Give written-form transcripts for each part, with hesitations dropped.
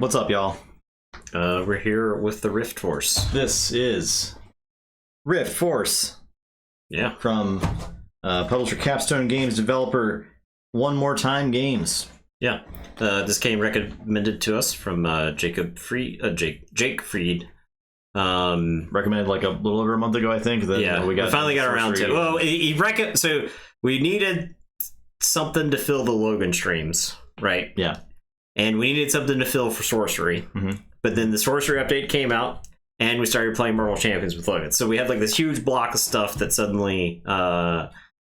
What's up, y'all? We're here with the Riftforce. This is Riftforce. Yeah. From publisher Capstone Games, developer One More Time Games. Yeah. This game recommended to us from Jake Fried. Recommended like a little over a month ago, I think. Then we finally got around to it. Well, so we needed something to fill the Logan streams, right? Yeah. And we needed something to fill for Sorcery. Mm-hmm. But then the Sorcery update came out, and we started playing Marvel Champions with Logan. So we had like this huge block of stuff that suddenly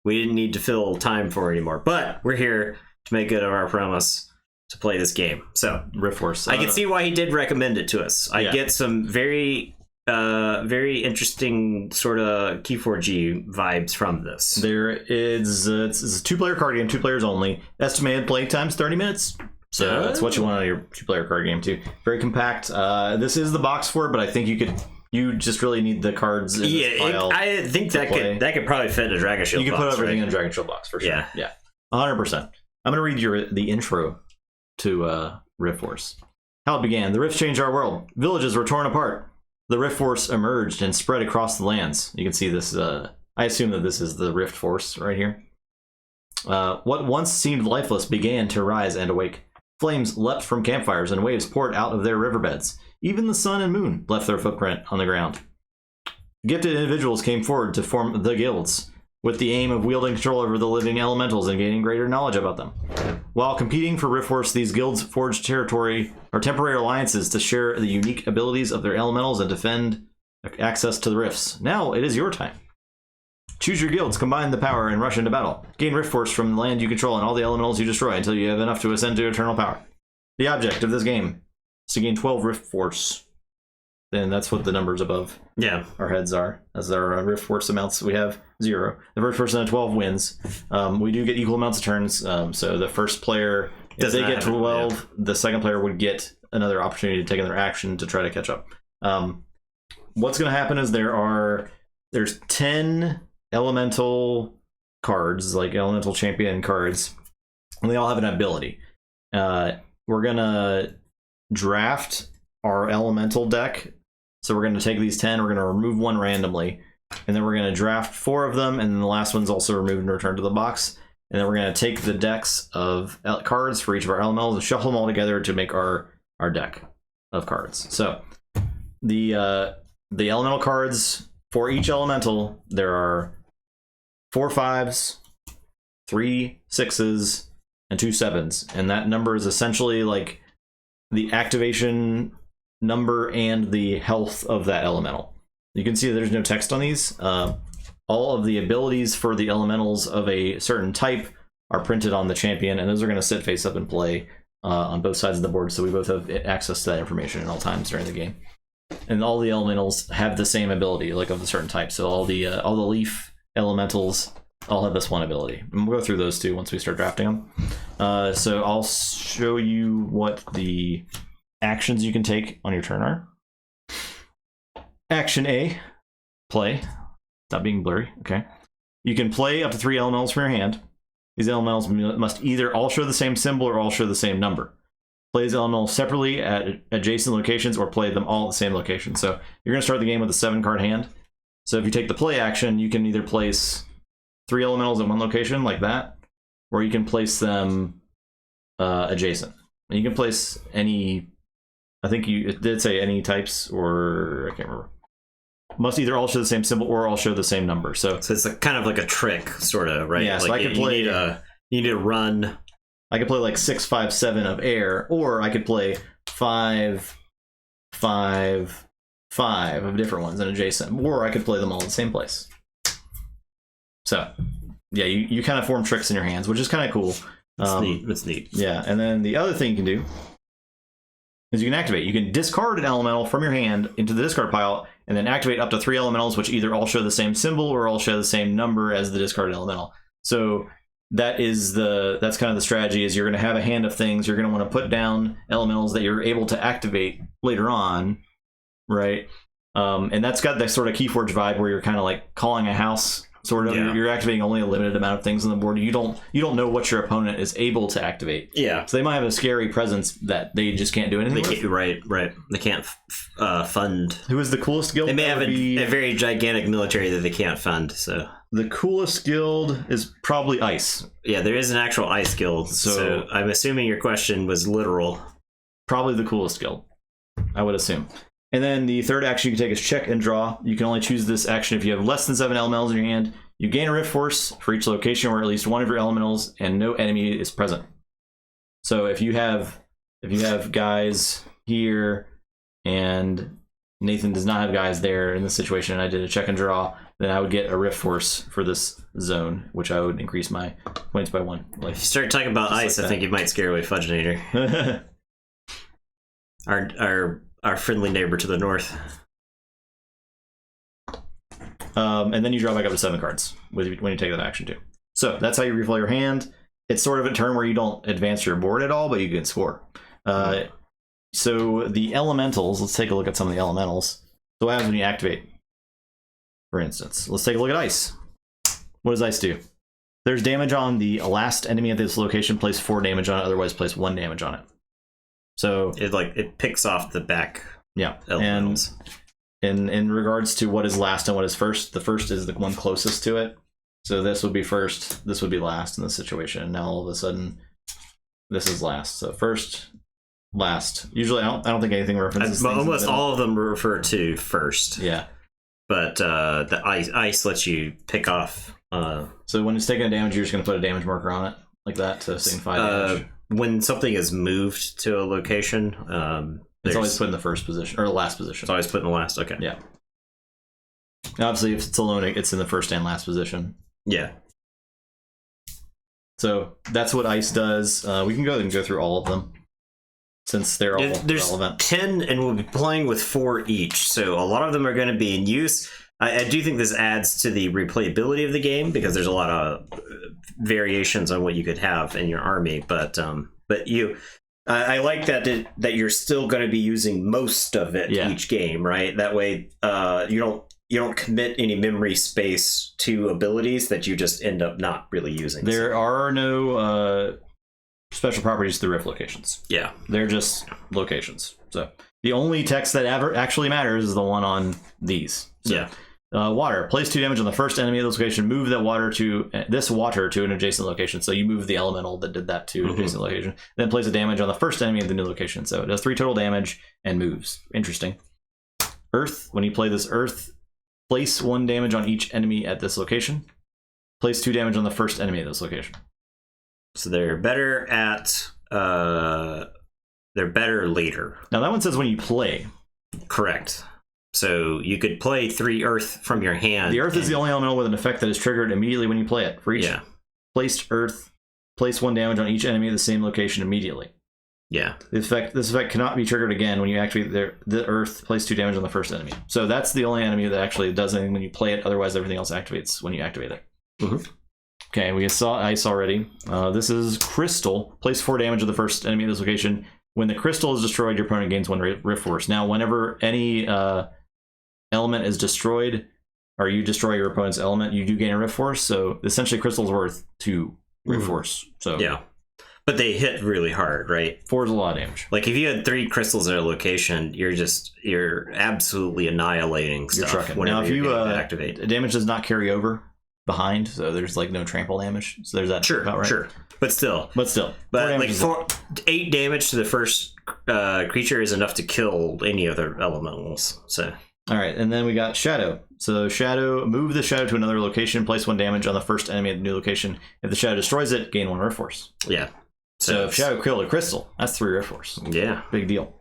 we didn't need to fill time for anymore. But we're here to make good of our promise to play this game. So Riftforce. I can see why he did recommend it to us. I get some very interesting sort of Key4G vibes from this. There is it's a 2-player card game, 2 players only. Estimated play time's 30 minutes. So that's what you want on your 2-player card game too. Very compact. This is the box for it, but I think you just really need the cards in this pile. I think that could probably fit in a Dragon Shield box. You can put everything in a Dragon Shield box for sure. Yeah. 100%. I'm going to read the intro to Riftforce. How it began. The rifts changed our world. Villages were torn apart. The Riftforce emerged and spread across the lands. You can see this. I assume that this is the Riftforce right here. What once seemed lifeless began to rise and awake. Flames leapt from campfires and waves poured out of their riverbeds. Even the sun and moon left their footprint on the ground. Gifted individuals came forward to form the guilds, with the aim of wielding control over the living elementals and gaining greater knowledge about them. While competing for Riftforce, these guilds forged temporary alliances to share the unique abilities of their elementals and defend access to the rifts. Now it is your time. Choose your guilds, combine the power, and rush into battle. Gain Riftforce from the land you control and all the elementals you destroy until you have enough to ascend to eternal power. The object of this game is to gain 12 Riftforce. Then that's what the numbers above our heads are. As our Riftforce amounts, we have 0. The first person at 12 wins. We do get equal amounts of turns. So the first player, if they get 12, the second player would get another opportunity to take another action to try to catch up. What's going to happen is there's 10 elemental cards, like elemental champion cards, and they all have an ability. We're gonna draft our elemental deck, so we're gonna take these 10, we're gonna remove one randomly, and then we're gonna draft 4 of them, and then the last one's also removed and returned to the box, and then we're gonna take the decks of cards for each of our elementals and shuffle them all together to make our deck of cards. So the elemental cards for each elemental, there are 4 5s, 3 6s, and 2 7s. And that number is essentially like the activation number and the health of that elemental. You can see there's no text on these. All of the abilities for the elementals of a certain type are printed on the champion, and those are going to sit face up and play on both sides of the board, so we both have access to that information at all times during the game. And all the elementals have the same ability, like of a certain type. So all the leaf elementals all have this one ability, and we'll go through those two once we start drafting them. So I'll show you what the actions you can take on your turn are. Action A, play. Stop being blurry. Okay. You can play up to 3 elementals from your hand. These elementals must either all show the same symbol or all show the same number. Play these elementals separately at adjacent locations or play them all at the same location. So you're going to start the game with a 7-card hand. So if you take the play action, you can either place 3 elementals in one location like that, or you can place them adjacent. And you can place any, I think it did say any types, or I can't remember. Must either all show the same symbol or all show the same number. So it's kind of like a trick, sort of, right? Yeah, so I could play. You need to run. I could play like 6 5 7 of air, or I could play 5 5 5 of different ones and adjacent, or I could play them all in the same place. So yeah, you kind of form tricks in your hands, which is kind of cool. It's neat. Yeah, and then the other thing you can do is you can activate. You can discard an elemental from your hand into the discard pile, and then activate up to 3 elementals, which either all show the same symbol or all show the same number as the discarded elemental. So that's kind of the strategy. Is you're going to have a hand of things. You're going to want to put down elementals that you're able to activate later on, right? And that's got that sort of Keyforge vibe where you're kind of like calling a house sort of. You're activating only a limited amount of things on the board. You don't know what your opponent is able to activate. Yeah. So they might have a scary presence that they just can't do anything with. Right. They can't fund. Who is the coolest guild? They may have a very gigantic military that they can't fund, so... The coolest guild is probably Ice. Yeah, there is an actual Ice guild, so I'm assuming your question was literal. Probably the coolest guild, I would assume. And then the third action you can take is check and draw. You can only choose this action if you have less than 7 elementals in your hand. You gain a Rift Force for each location where at least one of your elementals and no enemy is present. So if you have guys here and Nathan does not have guys there in this situation and I did a check and draw, then I would get a Rift Force for this zone, which I would increase my points by 1. If you start talking about Ice, I think you might scare away Fudginator. Our friendly neighbor to the north. And then you draw back up to 7 cards when you take that action too. So that's how you refill your hand. It's sort of a turn where you don't advance your board at all, but you can score. So the elementals, let's take a look at some of the elementals. So what happens when you activate? For instance, let's take a look at Ice. What does Ice do? There's damage on the last enemy at this location, place 4 damage on it, otherwise place 1 damage on it. So it picks off the back. Yeah. Elementals. And in regards to what is last and what is first, the first is the one closest to it. So this would be first, this would be last in this situation. And now all of a sudden, this is last. So first, last. Usually, I don't think anything references. Almost all of them refer to first. Yeah. But the ice lets you pick off. So when it's taking a damage, you're just going to put a damage marker on it like that to signify damage. When something is moved to a location, it's always put in the first position or the last position. It's always put in the last. Okay. Yeah. Obviously, if it's alone, it's in the first and last position. Yeah. So that's what Ice does. We can go ahead and go through all of them since they're all relevant. 10, and we'll be playing with 4 each. So a lot of them are going to be in use. I do think this adds to the replayability of the game because there's a lot of variations on what you could have in your army. But I like that you're still going to be using most of it each game, right? That way, you don't commit any memory space to abilities that you just end up not really using. There are no special properties to the Rift locations. Yeah, they're just locations. So the only text that ever actually matters is the one on these. So, yeah. Water. Place 2 damage on the first enemy of this location. Move that water to an adjacent location. So you move the elemental that did that to an adjacent location. Then place a damage on the first enemy of the new location. So it does 3 total damage and moves. Interesting. Earth. When you play this Earth, place 1 damage on each enemy at this location. Place 2 damage on the first enemy at this location. So they're better at. They're better later. Now that one says when you play. Correct. So you could play 3 Earth from your hand. The Earth is the only elemental with an effect that is triggered immediately when you play it. For each placed Earth, place 1 damage on each enemy at the same location immediately. Yeah. This effect cannot be triggered again when you activate the Earth. Place 2 damage on the first enemy. So that's the only enemy that actually does anything when you play it. Otherwise, everything else activates when you activate it. Okay, we saw Ice already. This is Crystal. Place 4 damage on the first enemy at this location. When the crystal is destroyed, your opponent gains 1 Rift Force. Now, whenever any element is destroyed, or you destroy your opponent's element, you do gain a Rift Force. So essentially, crystal's worth 2 Rift Force. So yeah, but they hit really hard, right? 4 is a lot of damage. Like if you had 3 crystals at a location, you're absolutely annihilating stuff. You're trucking. Now, if you activate, damage does not carry over behind, so there's like no trample damage. So there's that. Sure, right? Sure. But still, like 8 damage to the first creature is enough to kill any other elementals. So. All right, and then we got Shadow. So Shadow, move the Shadow to another location, place 1 damage on the first enemy at the new location. If the Shadow destroys it, gain 1 Rift Force. Yeah. So if Shadow killed a crystal, that's 3 Rift Force. Yeah. Big deal.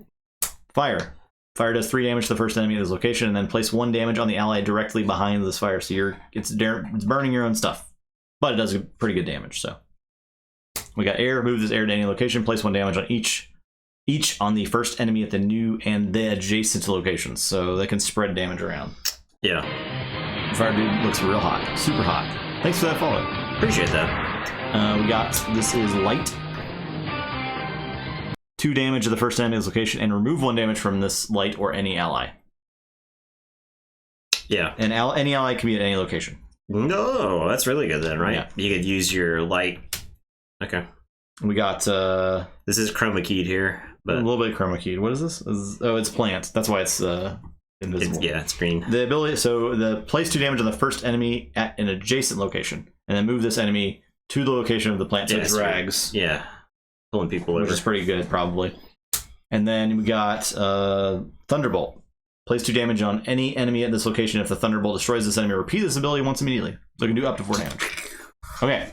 Fire. Fire does 3 damage to the first enemy at this location, and then place 1 damage on the ally directly behind this fire. So it's burning your own stuff, but it does pretty good damage. So we got Air. Move this Air to any location, place 1 damage on each on the first enemy at the new and the adjacent locations, so they can spread damage around. Yeah. Fire dude looks real hot, super hot. Thanks for that follow. Appreciate that. We got, this is Light. 2 damage to the first enemy at this location, and remove 1 damage from this Light or any ally. Yeah. And any ally can be at any location. No, that's really good then, right? Yeah. You could use your light. Okay. We got this is chroma keyed here, but a little bit of chroma keyed. What is this? It's plant. That's why it's invisible. It's green. The ability, so the place 2 damage on the first enemy at an adjacent location, and then move this enemy to the location of the plant. So it drags. Yeah, pulling people over, which is pretty good, probably. And then we got Thunderbolt. Place 2 damage on any enemy at this location. If the Thunderbolt destroys this enemy, repeat this ability once immediately. So it can do up to 4 damage. Okay,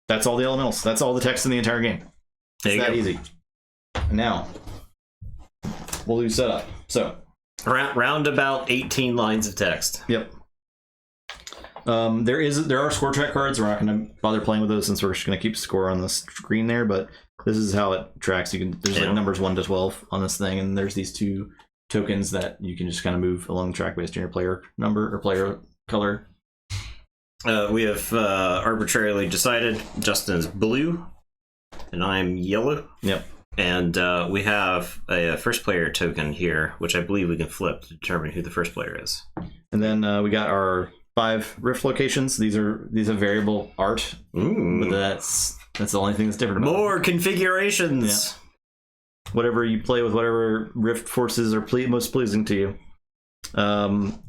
that's all the elementals. That's all the text in the entire game. It's that easy. Now we'll do setup. So round about 18 lines of text. Yep. There are score track cards. We're not going to bother playing with those since we're just going to keep score on the screen there. But this is how it tracks. There's like numbers 1 to 12 on this thing, and there's these 2 tokens that you can just kind of move along the track based on your player number or player color. We have arbitrarily decided Justin is blue, and I'm yellow. Yep. And we have a first player token here, which I believe we can flip to determine who the first player is. And then we got our 5 rift locations. These have variable art. Ooh. But that's the only thing that's different about More configurations. Yeah. Whatever you play with, whatever rift forces are most pleasing to you.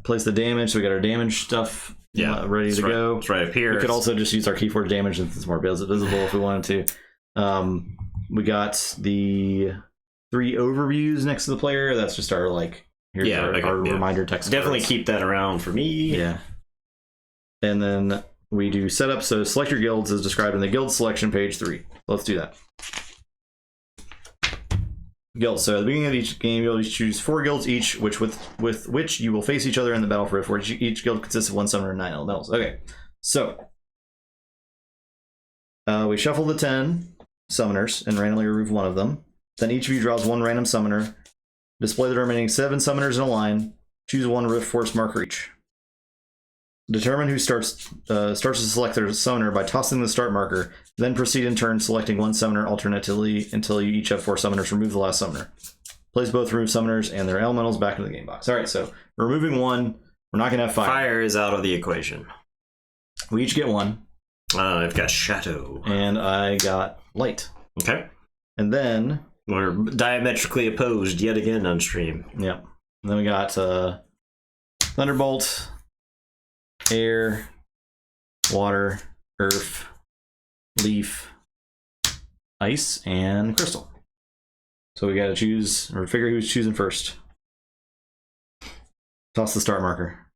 Place the damage. So we got our damage stuff ready to go. It's right up here. We could also just use our Keyforge damage since it's more visible if we wanted to. We got the 3 overviews next to the player. That's just our our reminder text. Definitely cards. Keep that around for me. Yeah. And then we do setup. So select your guilds as described in the guild selection page 3. Let's do that. Guilds. So at the beginning of each game, you'll choose 4 guilds each, with which you will face each other in the battle for Riftforce. Each guild consists of 1 summoner and 9 elementals. Okay, so we shuffle the 10 summoners and randomly remove 1 of them. Then each of you draws 1 random summoner. Display the remaining 7 summoners in a line. Choose 1 Riftforce marker each. Determine who starts to select their summoner by tossing the start marker. Then proceed in turn, selecting 1 summoner alternately until you each have 4 summoners. Remove the last summoner. Place both removed summoners and their elementals back into the game box. All right, so we're removing 1. We're not going to have fire. Fire is out of the equation. We each get 1. I've got shadow. And I got light. Okay. And then we're diametrically opposed yet again on stream. Yeah. And then we got Thunderbolt, air, water, earth, leaf, ice, and crystal. So we got to choose, or figure who's choosing first. Toss the start marker.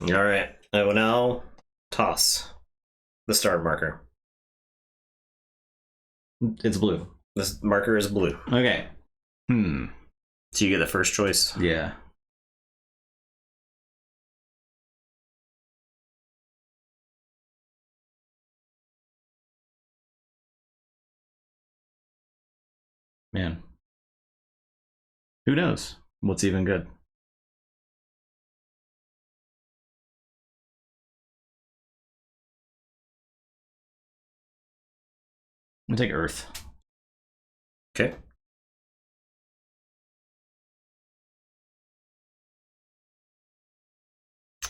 All right. I will now toss the start marker. It's blue. This marker is blue. Okay. So you get the first choice? Yeah. Man. Who knows what's even good? I'm gonna take Earth. Okay.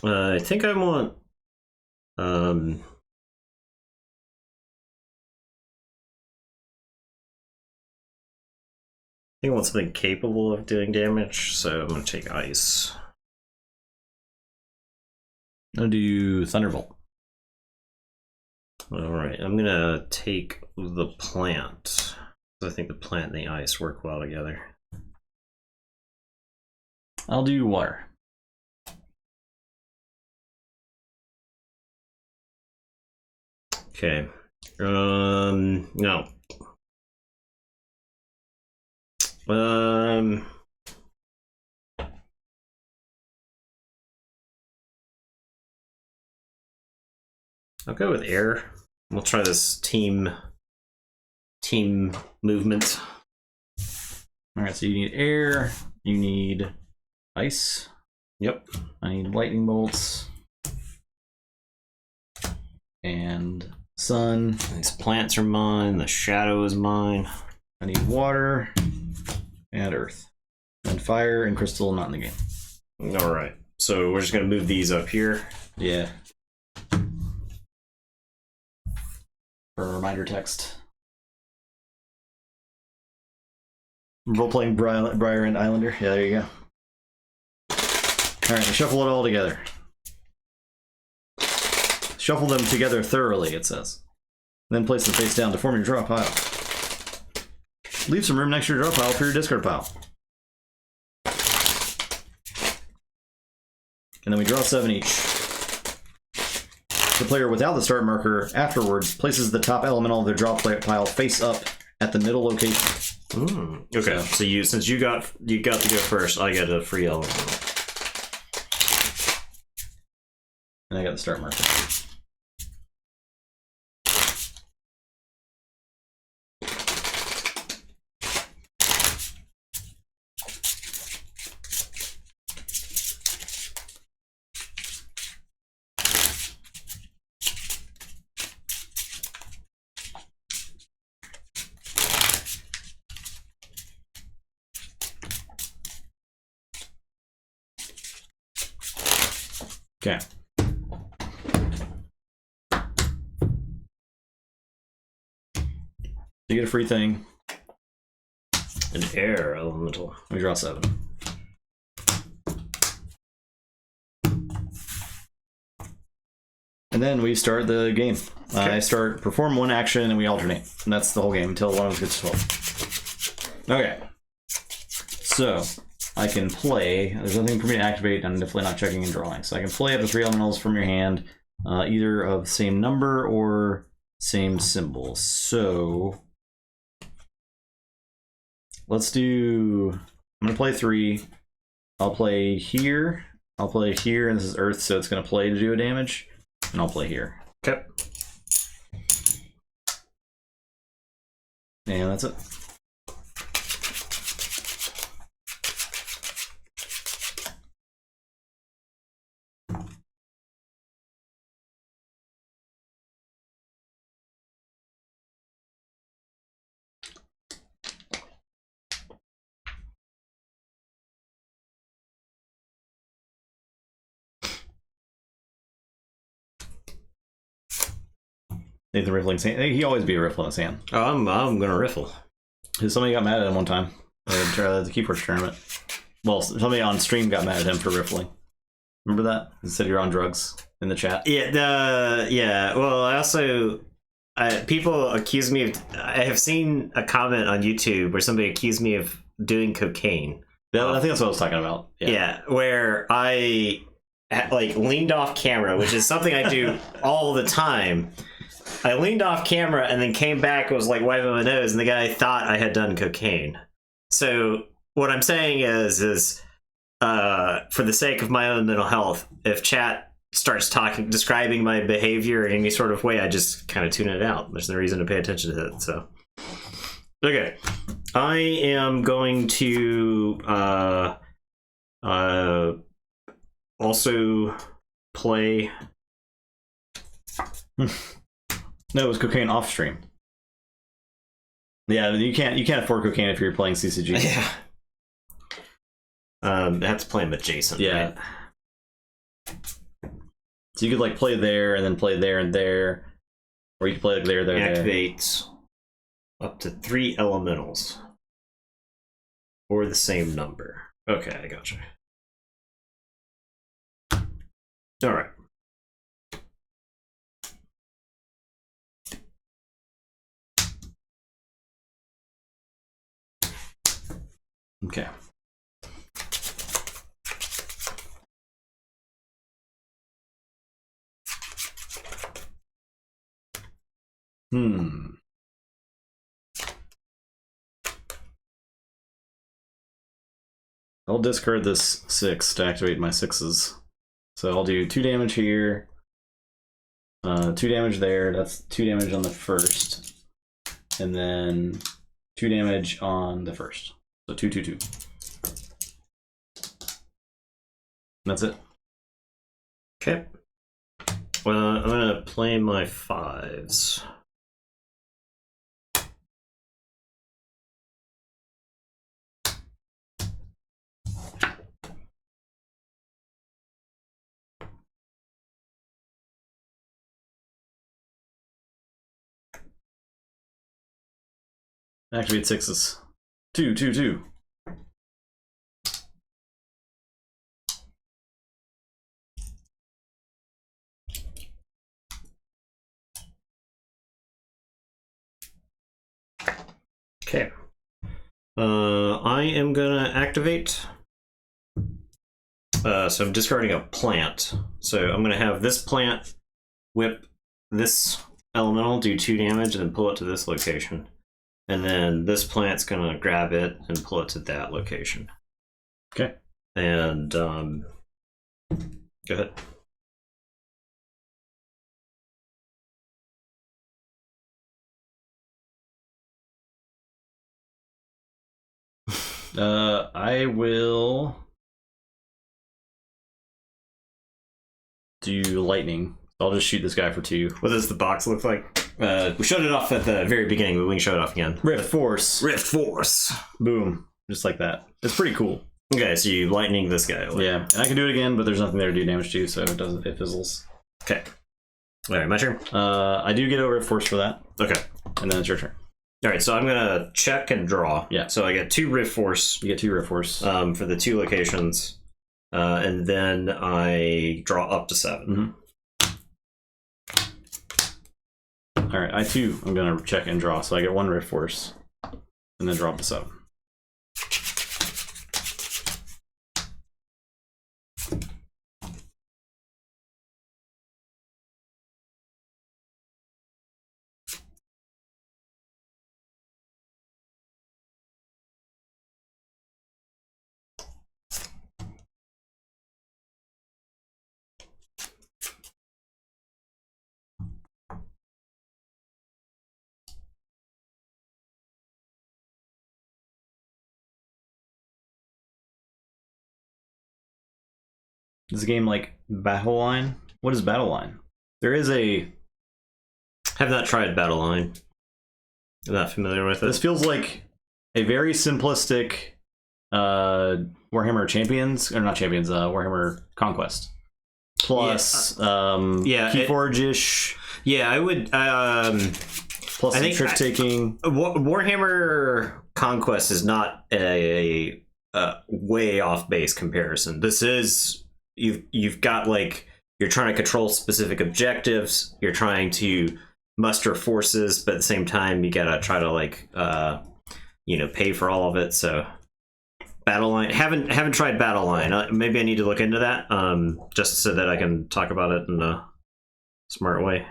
I think I want I think I want something capable of doing damage, so I'm gonna take ice. I'll do Thunderbolt. Alright, I'm gonna take the plant. I think the plant and the ice work well together. I'll do water. Okay. No. I'll go with air. We'll try this team movement. All right, so you need air, you need ice. Yep. I need lightning bolts and sun. These plants are mine. The shadow is mine. I need water and earth. And fire and crystal not in the game. All right. So we're just gonna move these up here. Yeah. for a reminder text. Role-playing Briar and Islander. Yeah, there you go. Alright, shuffle it all together. Shuffle them together thoroughly, it says. Then place them face down to form your draw pile. Leave some room next to your draw pile for your discard pile. And then we draw 7 each. The player without the start marker afterwards places the top elemental of their draw pile face up at the middle location. Okay, so since you got to go first, I get a free elemental. And I got the start marker. Okay. You get a free thing. An air elemental. We draw 7. And then we start the game. Okay. I perform one action and we alternate. And that's the whole game until one of us gets 12. Okay. So I can play. There's nothing for me to activate. I'm definitely not checking and drawing. So I can play up to 3 elementals from your hand, either of the same number or same symbol. So let's do. I'm gonna play 3. I'll play here. I'll play here, and this is Earth, so it's gonna play to do a damage. And I'll play here. Okay. And that's it. Nathan Riffling Sand. He always be a riffle in his hand. Oh, I'm gonna riffle. Somebody got mad at him one time at the Keyforge tournament. Well, somebody on stream got mad at him for riffling. Remember that? He said you're on drugs in the chat. Yeah. Well, I also people accuse me of. I have seen a comment on YouTube where somebody accused me of doing cocaine. Yeah, I think that's what I was talking about. Yeah, where I leaned off camera, which is something I do all the time. I leaned off camera and then came back and was like wiping my nose, and the guy thought I had done cocaine. So what I'm saying is for the sake of my own mental health, if chat starts describing my behavior in any sort of way, I just kind of tune it out. There's no reason to pay attention to it. So, okay, I am going to also play. No, it was cocaine off stream. Yeah, you can't afford cocaine if you're playing CCG. Yeah. I have to play them adjacent. Yeah. Right? So you could play there and then play there and there, or you could play there. Activate up to 3 elementals, or the same number. Okay, I gotcha. All right. Okay. I'll discard this 6 to activate my 6s. So I'll do 2 damage here, 2 damage there. That's 2 damage on the first, and then 2 damage on the first. So 2, 2, 2. That's it. Okay. Well, I'm gonna play my 5s. Activate 6s. 2, 2, 2. Okay. I am gonna activate. So I'm discarding a plant. So I'm gonna have this plant whip this elemental, do 2 damage, and then pull it to this location. And then this plant's gonna grab it and pull it to that location. Okay. And go ahead. I will do lightning. I'll just shoot this guy for 2. What does the box look like? We showed it off at the very beginning, but we can show it off again. Riftforce. Riftforce. Boom. Just like that. It's pretty cool. Okay, so you lightning this guy. Yeah, and I can do it again, but there's nothing there to do damage to, so it fizzles. Okay. Alright, my turn. I do get a Riftforce for that. Okay. And then it's your turn. Alright, so I'm gonna check and draw. Yeah. So I get 2 Riftforce. You get 2 Riftforce. For the 2 locations. And then I draw up to 7. Mm-hmm. Alright, I too am gonna check and draw, so I get 1 Riftforce. And then draw up to 7. This game like Battle Line? What is Battle Line? There is a... Have not tried Battle Line. I'm not familiar with it. This feels like a very simplistic Warhammer Champions, or not Champions, Warhammer Conquest. Plus, Keyforge-ish. Yeah, I would... plus some trick-taking. Warhammer Conquest is not a way off base comparison. This is... You've got, like, you're trying to control specific objectives, you're trying to muster forces, but at the same time you gotta try to, like, pay for all of it. So Battle Line, haven't tried Battle Line. Maybe I need to look into that, just so that I can talk about it in a smart way.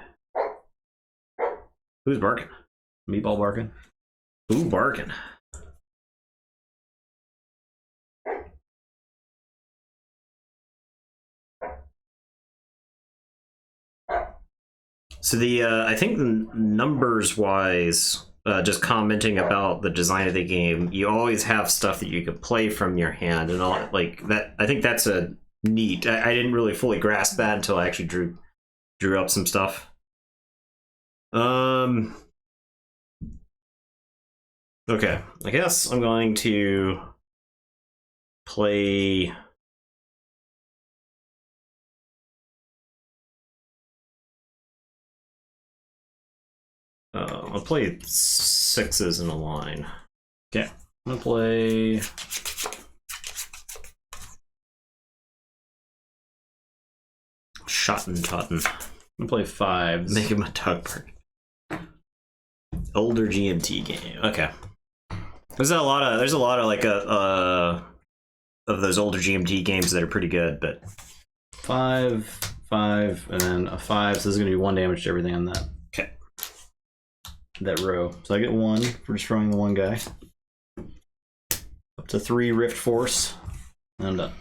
Who's barking? Meatball barking. Who barking? So the I think numbers wise, just commenting about the design of the game, you always have stuff that you can play from your hand and all like that. I think that's a neat. I didn't really fully grasp that until I actually drew up some stuff. Okay, I guess I'm going to play. I'll play 6s in a line. Okay, I'm gonna play. Schottentotten. I'm gonna play 5s. Make him a dog park. Older GMT game. Okay. There's a lot of like of those older GMT games that are pretty good, but 5, 5, and then a 5. So this is gonna be 1 damage to everything on that. Okay. That row. So I get 1 for destroying the 1 guy. Up to 3 Riftforce. And I'm done.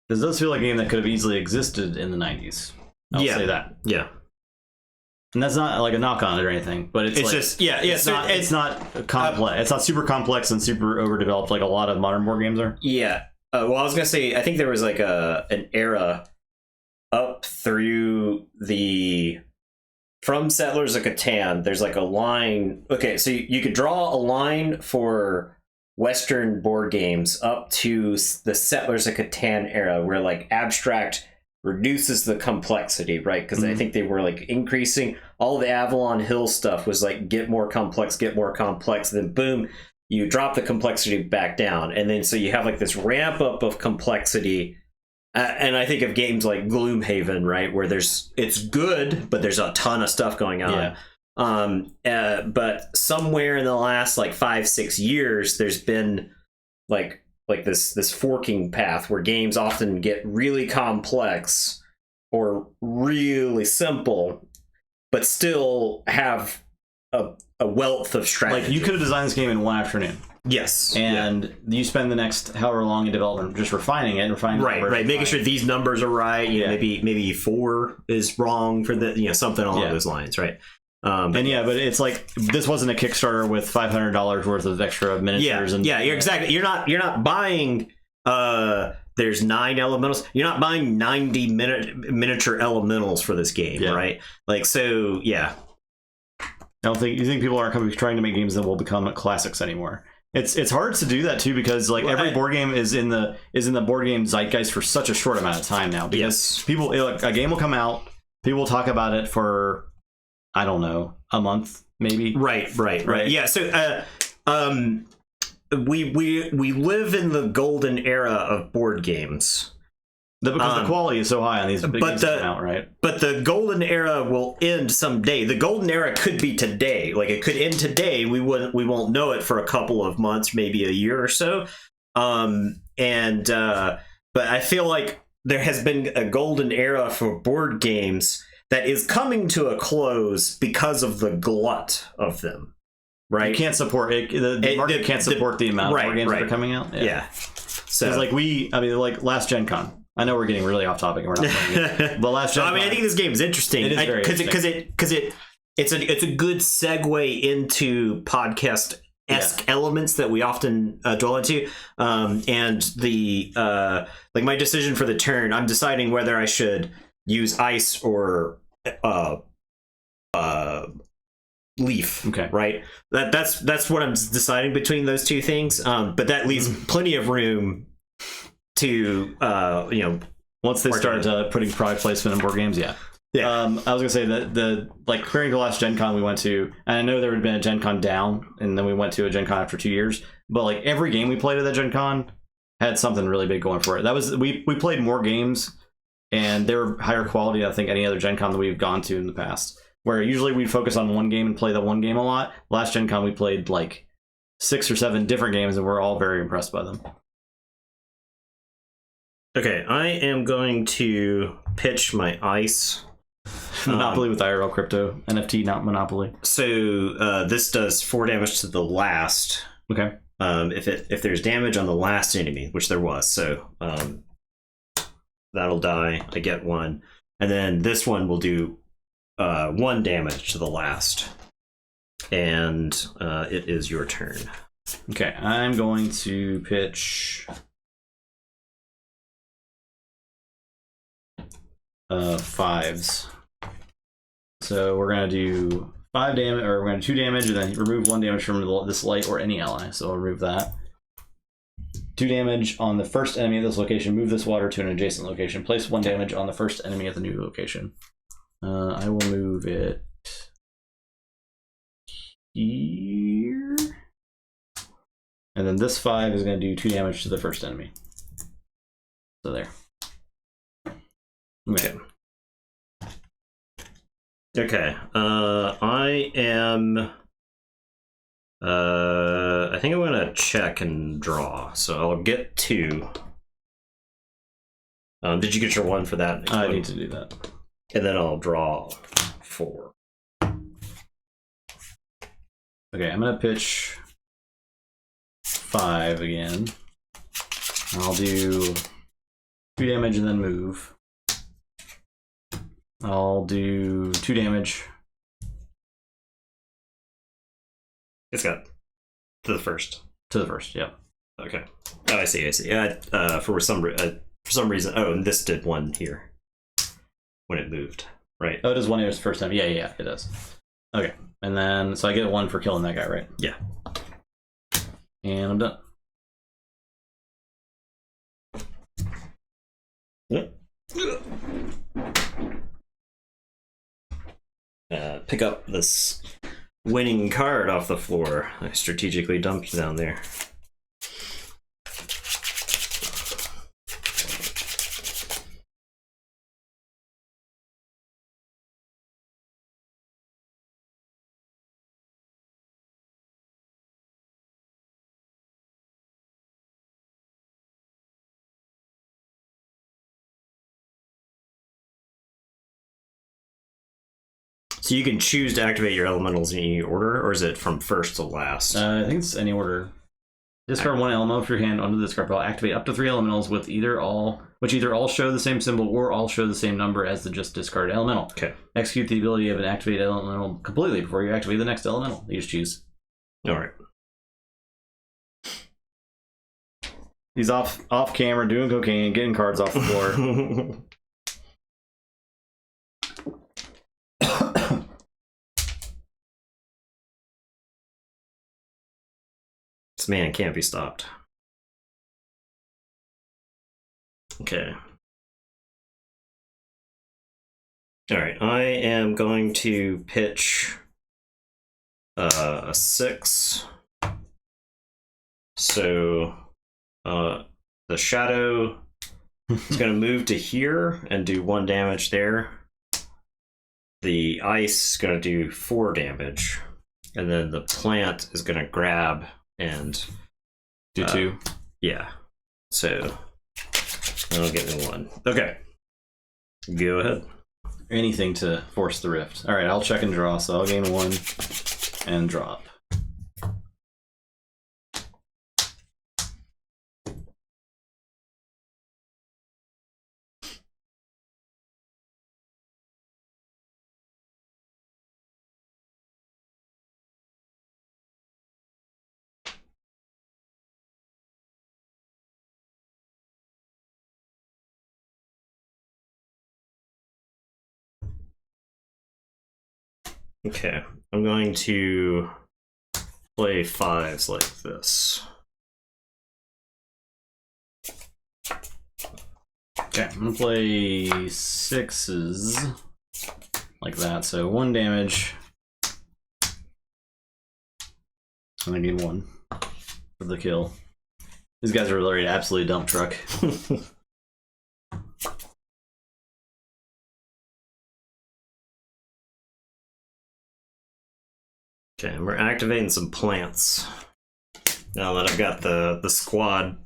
This does feel like a game that could have easily existed in the 90s. I'll say that. Yeah. And that's not like a knock on it or anything, but it's like, just it's not complex. It's not super complex and super overdeveloped like a lot of modern board games are. Yeah. Well, I was gonna say I think there was like an era up through from Settlers of Catan. There's like a line. Okay, so you could draw a line for Western board games up to the Settlers of Catan era, where like abstract reduces the complexity, right? Because I think they were like increasing all the Avalon Hill stuff was like get more complex, then boom, you drop the complexity back down, and then so you have like this ramp up of complexity. And I think of games like Gloomhaven, right, where it's good, but there's a ton of stuff going on. But somewhere in the last like 5-6 years, there's been like this forking path where games often get really complex or really simple, but still have a wealth of strategy. Like you could have designed this game in one afternoon. Yes. And you spend the next however long in development just refining it. Right. Making sure these numbers are right. You know, maybe 4 is wrong for something along those lines, right? But it's like this wasn't a Kickstarter with $500 worth of extra miniatures. You're exactly. You're not buying. There's 9 elementals. You're not buying 90 miniature elementals for this game, right? Like so, yeah. I don't think you think people aren't trying to make games that will become classics anymore. It's hard to do that too because like every board game is in the board game zeitgeist for such a short amount of time now. Because people, a game will come out, people will talk about it for I don't know, a month maybe. Right. Yeah. So we live in the golden era of board games. Because the quality is so high on these big games that come out, right? But the golden era will end someday. The golden era could be today. Like it could end today. We won't know it for a couple of months, maybe a year or so. But I feel like there has been a golden era for board games that is coming to a close because of the glut of them. Right? You can't support it. The market can't support the amount of board games that are coming out. Yeah. So like last Gen Con. I know we're getting really off topic and we're not playing it. But last Gen Con, I think this game is interesting. It is very interesting. Because it's a good segue into podcast-esque elements that we often dwell into. And the like my decision for the turn, I'm deciding whether I should use ice or leaf. Okay. Right. That's what I'm deciding between those two things. But that leaves plenty of room to once they start putting product placement in board games. I was gonna say that the clearing the last Gen Con we went to, and I know there had been a Gen Con down, and then we went to a Gen Con after 2 years. But like every game we played at that Gen Con had something really big going for it. That was we played more games, and they were higher quality than I think any other Gen Con that we've gone to in the past. Where usually we'd focus on one game and play the one game a lot. Last Gen Con we played like 6 or 7 different games, and we're all very impressed by them. Okay, I am going to pitch my ice. Monopoly with IRL crypto. NFT, not Monopoly. So this does 4 damage to the last. Okay. If there's damage on the last enemy, which there was, so that'll die. I get 1. And then this one will do 1 damage to the last. And it is your turn. Okay, I'm going to pitch 5s. So we're gonna do 5 damage, or we're gonna do 2 damage, and then remove 1 damage from this light or any ally. So I'll remove that. 2 damage on the first enemy of this location. Move this water to an adjacent location. Place 1 damage on the first enemy at the new location. I will move it here, and then this 5 is gonna do 2 damage to the first enemy. So there. Okay. I am. I think I'm gonna check and draw. So I'll get 2. Did you get your 1 for that? I need to do that. And then I'll draw 4. Okay, I'm gonna pitch 5 again. I'll do 2 damage and then move. I'll do 2 damage It's got to the first. To the first, yeah. Okay. Oh, I see. Yeah. For some reason. Oh, and this did one here when it moved. Right. Oh, it does one here the first time. Yeah, it does. Okay, and then so I get 1 for killing that guy, right? Yeah. And I'm done. Yep. Pick up this winning card off the floor. I strategically dumped down there. So you can choose to activate your elementals in any order, or is it from first to last? I think it's any order. Discard 1 elemental from your hand onto the discard pile. Activate up to 3 elementals with either all show the same symbol or all show the same number as the just discarded elemental. Okay. Execute the ability of an activated elemental completely before you activate the next elemental. You just choose. All right. He's off camera doing cocaine, getting cards off the floor. This man can't be stopped. Okay. All right, I am going to pitch a 6. So the shadow is going to move to here and do 1 damage there. The ice is going to do 4 damage. And then the plant is going to grab and do 2. Yeah. So that'll get me 1. Okay. Go ahead. Anything to force the rift. All right, I'll check and draw, so I'll gain 1 and drop. Okay, I'm going to play 5s like this. Okay, I'm gonna play 6s like that. So 1 damage, and I gain 1 for the kill. These guys are really an absolute dump truck. Okay, we're activating some plants. Now that I've got the squad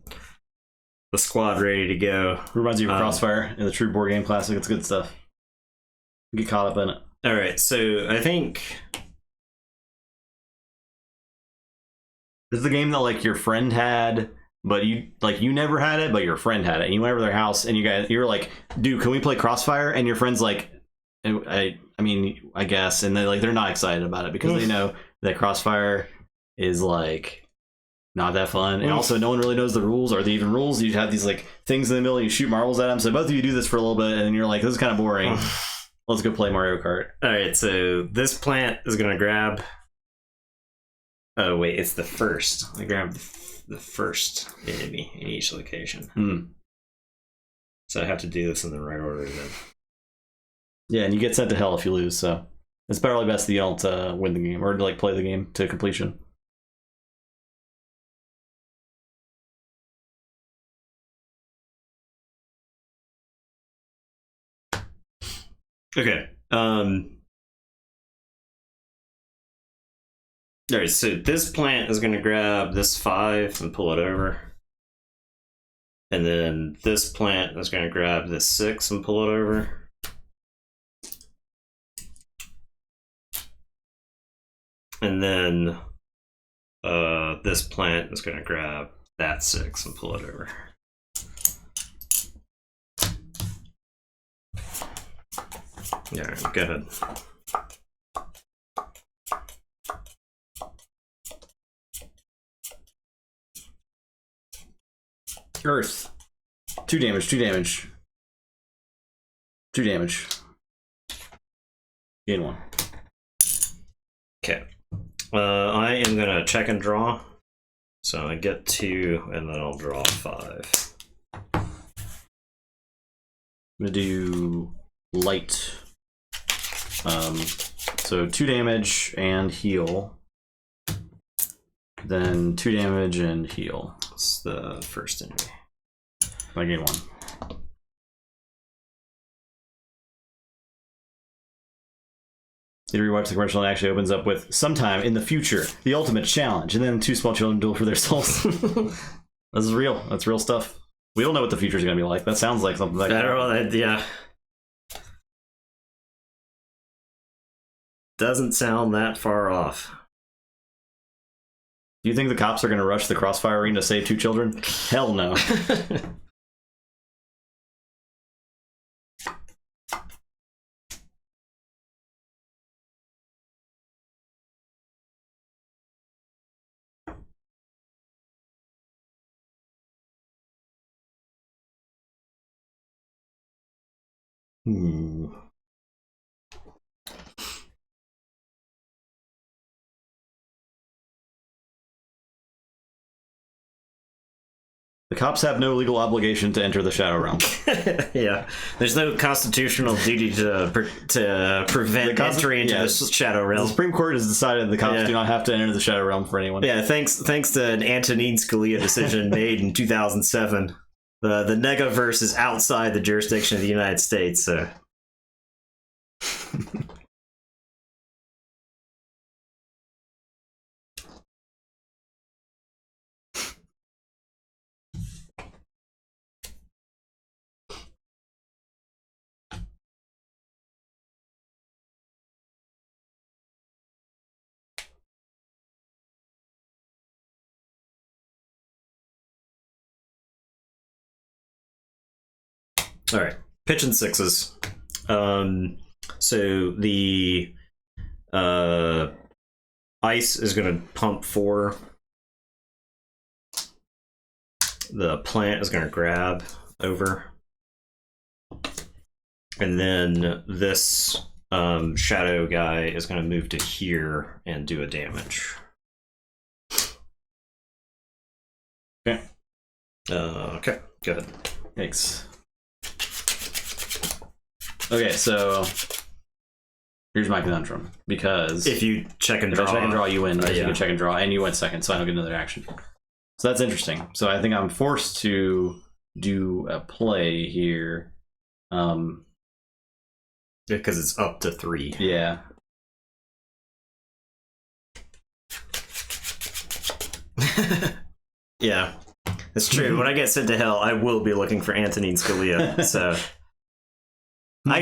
ready to go. Reminds you of Crossfire in the True Board Game Classic. It's good stuff. Get caught up in it. All right, so I think this is the game that like your friend had, but you never had it, but your friend had it. And you went over to their house and you were like, "Dude, can we play Crossfire?" And your friend's like, I mean, I guess, and they're not excited about it because they know that Crossfire is like not that fun, and also no one really knows the rules. Are there even rules? You have these like things in the middle, you shoot marbles at them. So both of you do this for a little bit, and you're like, "This is kind of boring. Let's go play Mario Kart." All right, so this plant is gonna grab. Oh wait, it's the first. I grab the first enemy in each location. So I have to do this in the right order then. Yeah, and you get sent to hell if you lose, so it's probably best that you don't win the game or like play the game to completion. Okay. All right, so this plant is going to grab this 5 and pull it over. And then this plant is going to grab this 6 and pull it over. And then this plant is going to grab that 6 and pull it over. Yeah, go ahead. Earth. 2 damage, 2 damage. 2 damage. Gain 1. Okay. I am gonna check and draw. So I get 2, and then I'll draw 5. I'm gonna do light. So 2 damage and heal. Then 2 damage and heal. It's the first enemy. I gain 1. You rewatch the commercial and it actually opens up with sometime in the future, the ultimate challenge, and then 2 small children duel for their souls. This is real. That's real stuff. We don't know what the future is going to be like. That sounds like something like that. I don't know. Yeah. Doesn't sound that far off. Do you think the cops are going to rush the crossfire ring to save 2 children? Hell no. The cops have no legal obligation to enter the Shadow Realm. Yeah, there's no constitutional duty to prevent entry into the Shadow Realm. The Supreme Court has decided the cops do not have to enter the Shadow Realm for anyone. Yeah, thanks to an Antonin Scalia decision made in 2007. The Negaverse is outside the jurisdiction of the United States, so... All right, pitch and 6s. So the ice is going to pump 4. The plant is going to grab over. And then this shadow guy is going to move to here and do a damage. Okay. Okay, go ahead. Thanks. Okay, so here's my conundrum. Because if you check and draw, if I check and draw, you win. Yeah. You can check and draw, and you went second, so I don't get another action. So that's interesting. So I think I'm forced to do a play here. Because it's up to 3. Yeah. Yeah, that's true. When I get sent to hell, I will be looking for Antonin Scalia. So I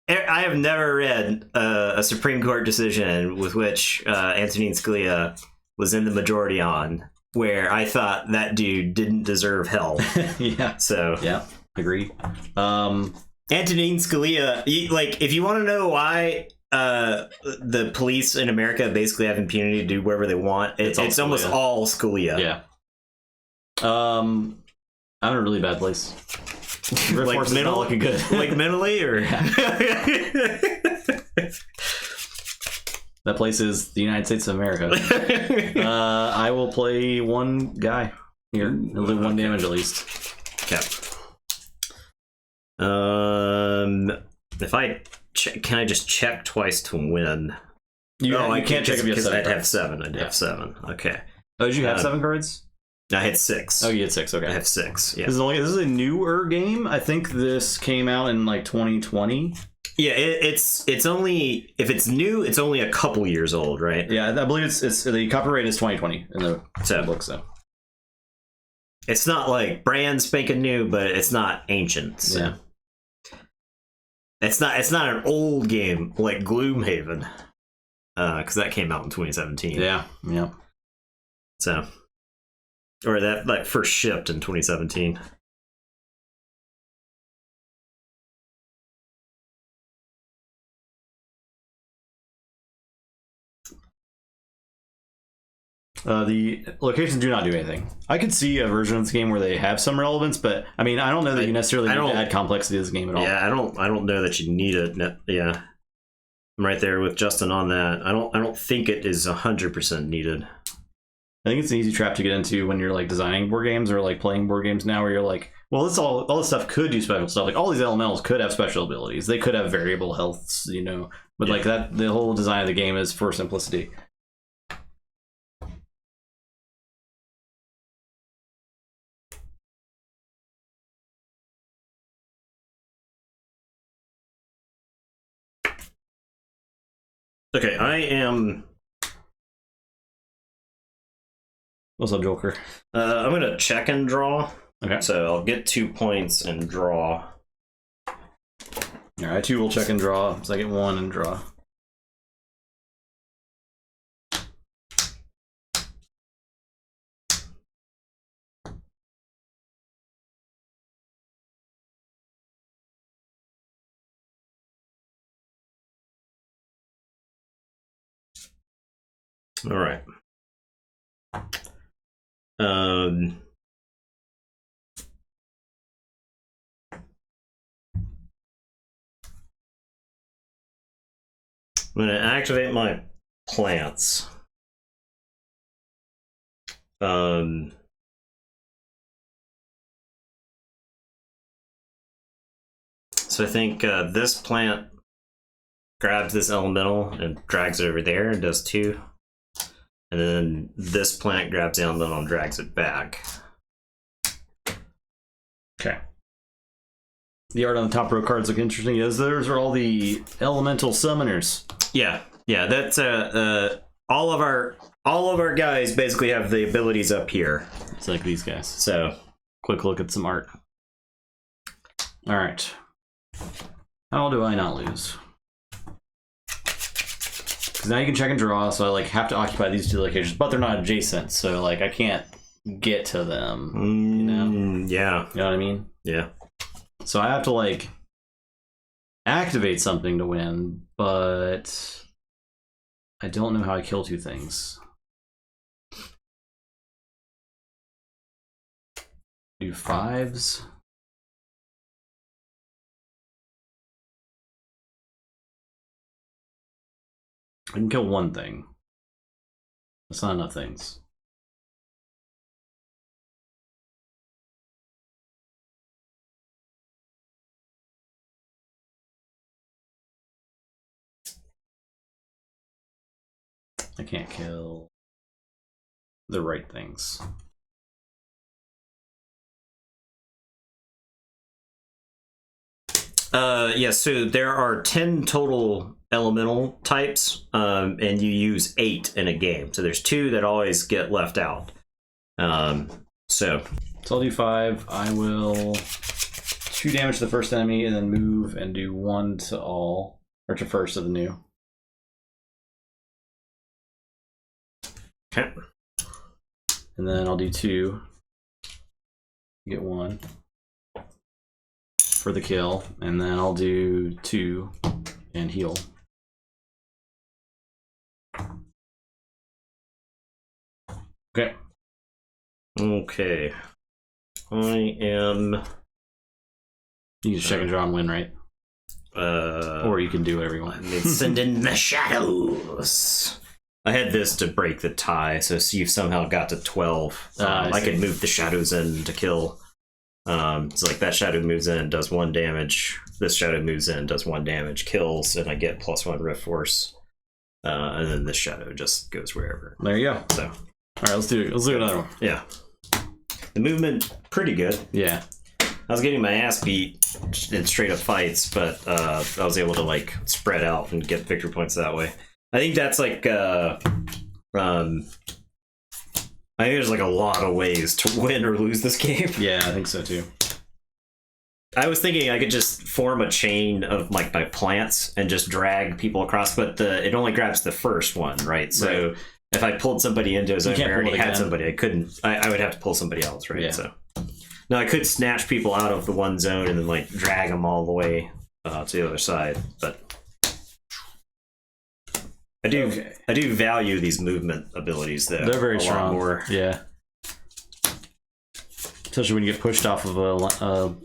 have never read a Supreme Court decision with which Antonin Scalia was in the majority on, where I thought that dude didn't deserve hell. Yeah. So yeah, agreed. Antonin Scalia, if you want to know why the police in America basically have impunity to do whatever they want, it's almost all Scalia. Yeah. I'm in a really bad place. Riftforce is not looking good. Like mentally, or that place is the United States of America. I will play 1 guy here. He'll do 1 damage at least. Okay. If I can I just check twice to win? I can't check if you have 7. I'd have 7. I'd have 7. Okay. Oh, did you have 7 cards? I had 6. Oh, you had 6. Okay. I have 6. Yeah. This is a newer game. I think this came out in 2020. Yeah, it's only, if it's new, it's only a couple years old, right? Yeah, I believe it's the copyright is 2020 in the book. So it's not like brand spanking new, but it's not ancient. So. Yeah. It's not an old game like Gloomhaven, because that came out in 2017. Yeah. So, or that first shipped in 2017. The locations do not do anything. I could see a version of this game where they have some relevance, but I mean, I don't know that you necessarily need to add complexity to this game at all. Yeah, I don't know that you need it. Yeah, I'm right there with Justin on that. I don't think it is 100% needed. I think it's an easy trap to get into when you're like designing board games or like playing board games now, where you're like, well, all this stuff could do special stuff. Like all these elementals could have special abilities. They could have variable healths, you know. But like that, the whole design of the game is for simplicity. Okay, I am. What's up, Joker? I'm gonna check and draw. Okay. So I'll get 2 points and draw. All right, 2 will check and draw. So I get 1 and draw. All right. I'm going to activate my plants. So I think this plant grabs this elemental and drags it over there and does 2. And then this plant grabs the elemental and drags it back. Okay. The art on the top row cards look interesting. Those are all the elemental summoners. Yeah, that's all of our guys basically have the abilities up here. It's like these guys. So, quick look at some art. All right. How do I not lose? Because now you can check and draw, so I like have to occupy these 2 locations, but they're not adjacent, so like I can't get to them. You know? Yeah. You know what I mean? Yeah. So I have to like activate something to win, but I don't know how I kill 2 things. Do 5s. I can kill 1 thing. That's not enough things. I can't kill the right things. Yeah, so there are 10 total elemental types, and you use 8 in a game. So there's 2 that always get left out. So I'll do 5. I will 2 damage to the first enemy and then move and do 1 to all, or to first of the new. Okay. And then I'll do 2. Get 1 for the kill, and then I'll do 2 and heal. Okay. Okay. I am. You can just check and draw and win, right? Or you can do whatever you want. Send in the shadows. I had this to break the tie, so you've somehow got to 12. I could move the shadows in to kill. So like that shadow moves in, does 1 damage. This shadow moves in, does 1 damage, kills, and I get +1 Riftforce. And then this shadow just goes wherever. There you go. So, all right, let's do another one. Yeah, the movement pretty good. Yeah, I was getting my ass beat in straight up fights, but I was able to like spread out and get victory points that way. I think that's like I think there's like a lot of ways to win or lose this game. Yeah, I think so too. I was thinking I could just form a chain of like my plants and just drag people across, but it only grabs the first one, right? So if I pulled somebody into a zone where I already had somebody, I couldn't. I would have to pull somebody else, right? Yeah. So now I could snatch people out of the one zone and then like drag them all the way to the other side, but I do value these movement abilities though. They're very a strong. Lot more. Yeah. Especially when you get pushed off of a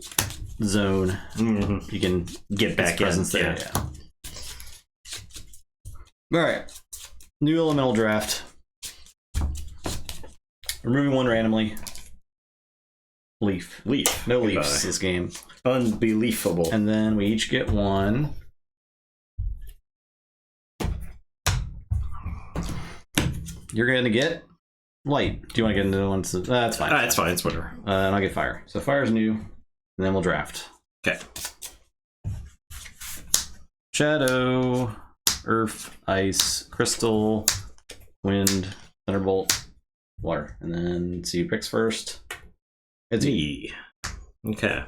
zone, you can get back in there. Yeah. All right. New elemental draft. Removing one randomly. Leaf. No leaves this game. Unbelievable. And then we each get one. You're going to get light. Do you want to get into ones? That's fine. That's fine. It's whatever. And I'll get fire. So fire's new, and then we'll draft. Okay. Shadow, earth, ice, crystal, wind, thunderbolt, water. And then see who picks first. It's me. Okay.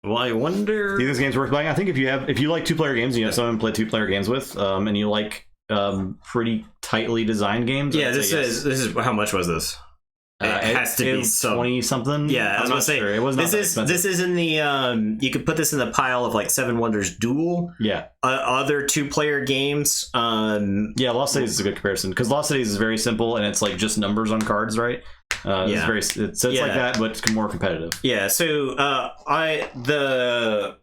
Well, I wonder. Do this game's worth buying? I think if you like 2-player games, and you have someone to play 2-player games with, and you like pretty tightly designed games. Yeah, this is how much was this? It has to be 20 something. Yeah, I was gonna say sure. It was not this is in the you could put this in the pile of like Seven Wonders Duel. Yeah. Other 2-player games. Yeah, Lost Cities is a good comparison because Lost Cities is very simple and it's like just numbers on cards, right? It's like that, but it's more competitive. Yeah. So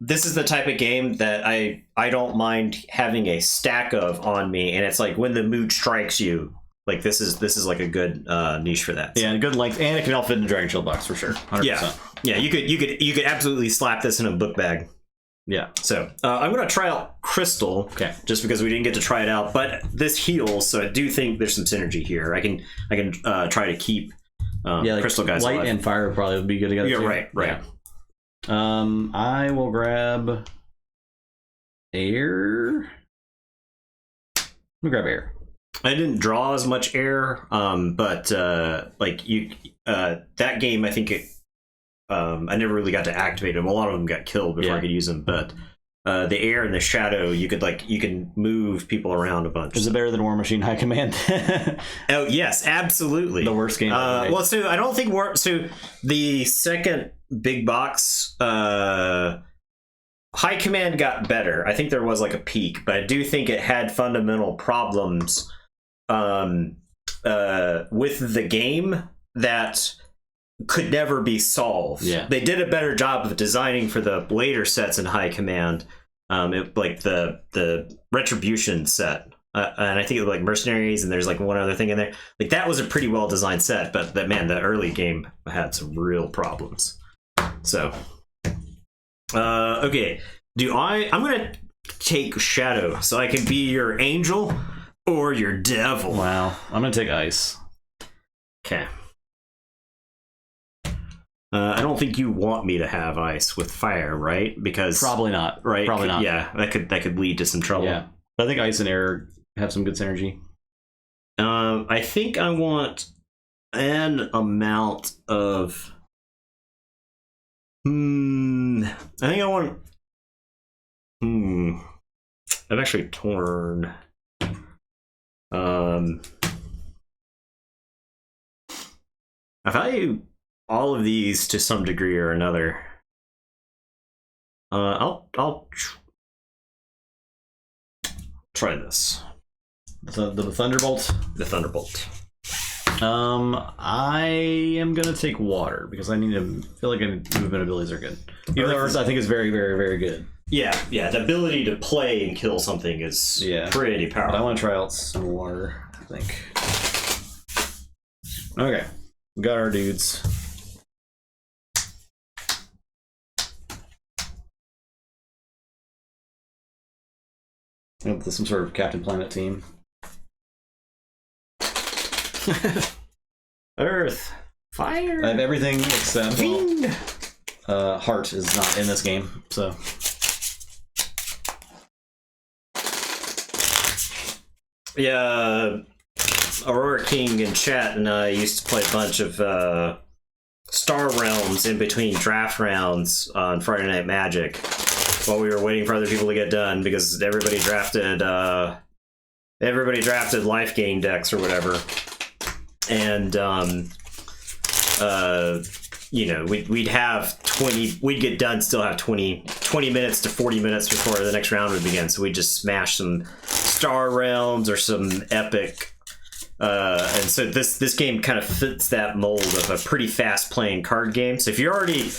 this is the type of game that I don't mind having a stack of on me, and it's like when the mood strikes you. Like this is like a good niche for that. Yeah, good length, and it can all fit in the Dragon Shield box for sure. 100%. Yeah. You could absolutely slap this in a book bag. Yeah. So I'm gonna try out Crystal. Okay. Just because we didn't get to try it out, but this heals, so I do think there's some synergy here. I can try to keep Crystal guys light alive. and fire probably would be good together. Yeah. Too. Right. Yeah. I will grab air. Let me grab air. I didn't draw as much air, but like you, that game, I think I never really got to activate them. A lot of them got killed before I could use them. But the air and the shadow, you can move people around a bunch. Is it better than War Machine High Command? Oh yes, absolutely. The worst game. Well, so I don't think so the second big box. High Command got better. I think there was like a peak, but I do think it had fundamental problems with the game that could never be solved. Yeah. They did a better job of designing for the later sets in High Command, like the Retribution set. And I think like Mercenaries, and there's like one other thing in there. Like that was a pretty well designed set, but the early game had some real problems. So, okay, I'm gonna take Shadow, so I can be your angel or your devil. Wow, I'm gonna take ice. Okay. I don't think you want me to have ice with fire, right? Because probably not. Right? Probably not. Yeah, that could lead to some trouble. Yeah, but I think ice and air have some good synergy. I think I want an amount of. I think I want. I've actually torn. I value all of these to some degree or another. I'll try this. The Thunderbolt. The Thunderbolt. I am gonna take water because I feel like movement abilities are good. Even though Earth I think is very, very, very good. Yeah. The ability to play and kill something is pretty powerful. But I want to try out some water, I think. Okay, we got our dudes. Some sort of Captain Planet team. Earth, fire. I have everything except heart is not in this game, so. Yeah, Aurora King in chat and I used to play a bunch of Star Realms in between draft rounds on Friday Night Magic while we were waiting for other people to get done because everybody drafted life gain decks or whatever. And we'd have 20, we'd get done, still have 20 20 minutes to 40 minutes before the next round would begin. So we just smash some Star Realms or some epic. And so this game kind of fits that mold of a pretty fast playing card game. So if you're already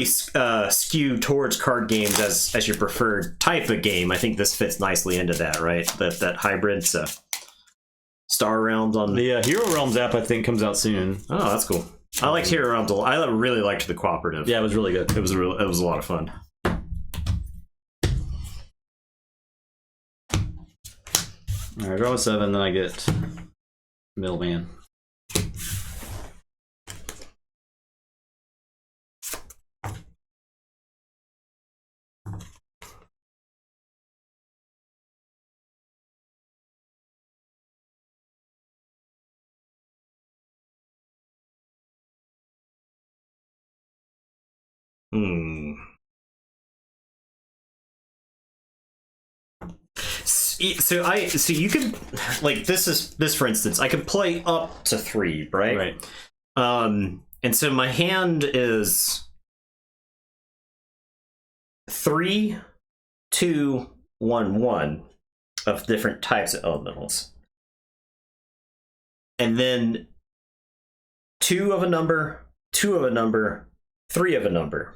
skewed towards card games as your preferred type of game, I think this fits nicely into that, right? That hybrid. So Star Realms on the Hero Realms app, I think, comes out soon. Oh, that's cool. I liked Hero Realms. I really liked the cooperative. Yeah, it was really good. It was a lot of fun. All right, draw a 7, then I get Middleman. So you can, like, this for instance, I can play up to 3, right? Right. And so my hand is 3, 2, 1, 1 of different types of elementals, and then 2 of a number, 2 of a number, 3 of a number.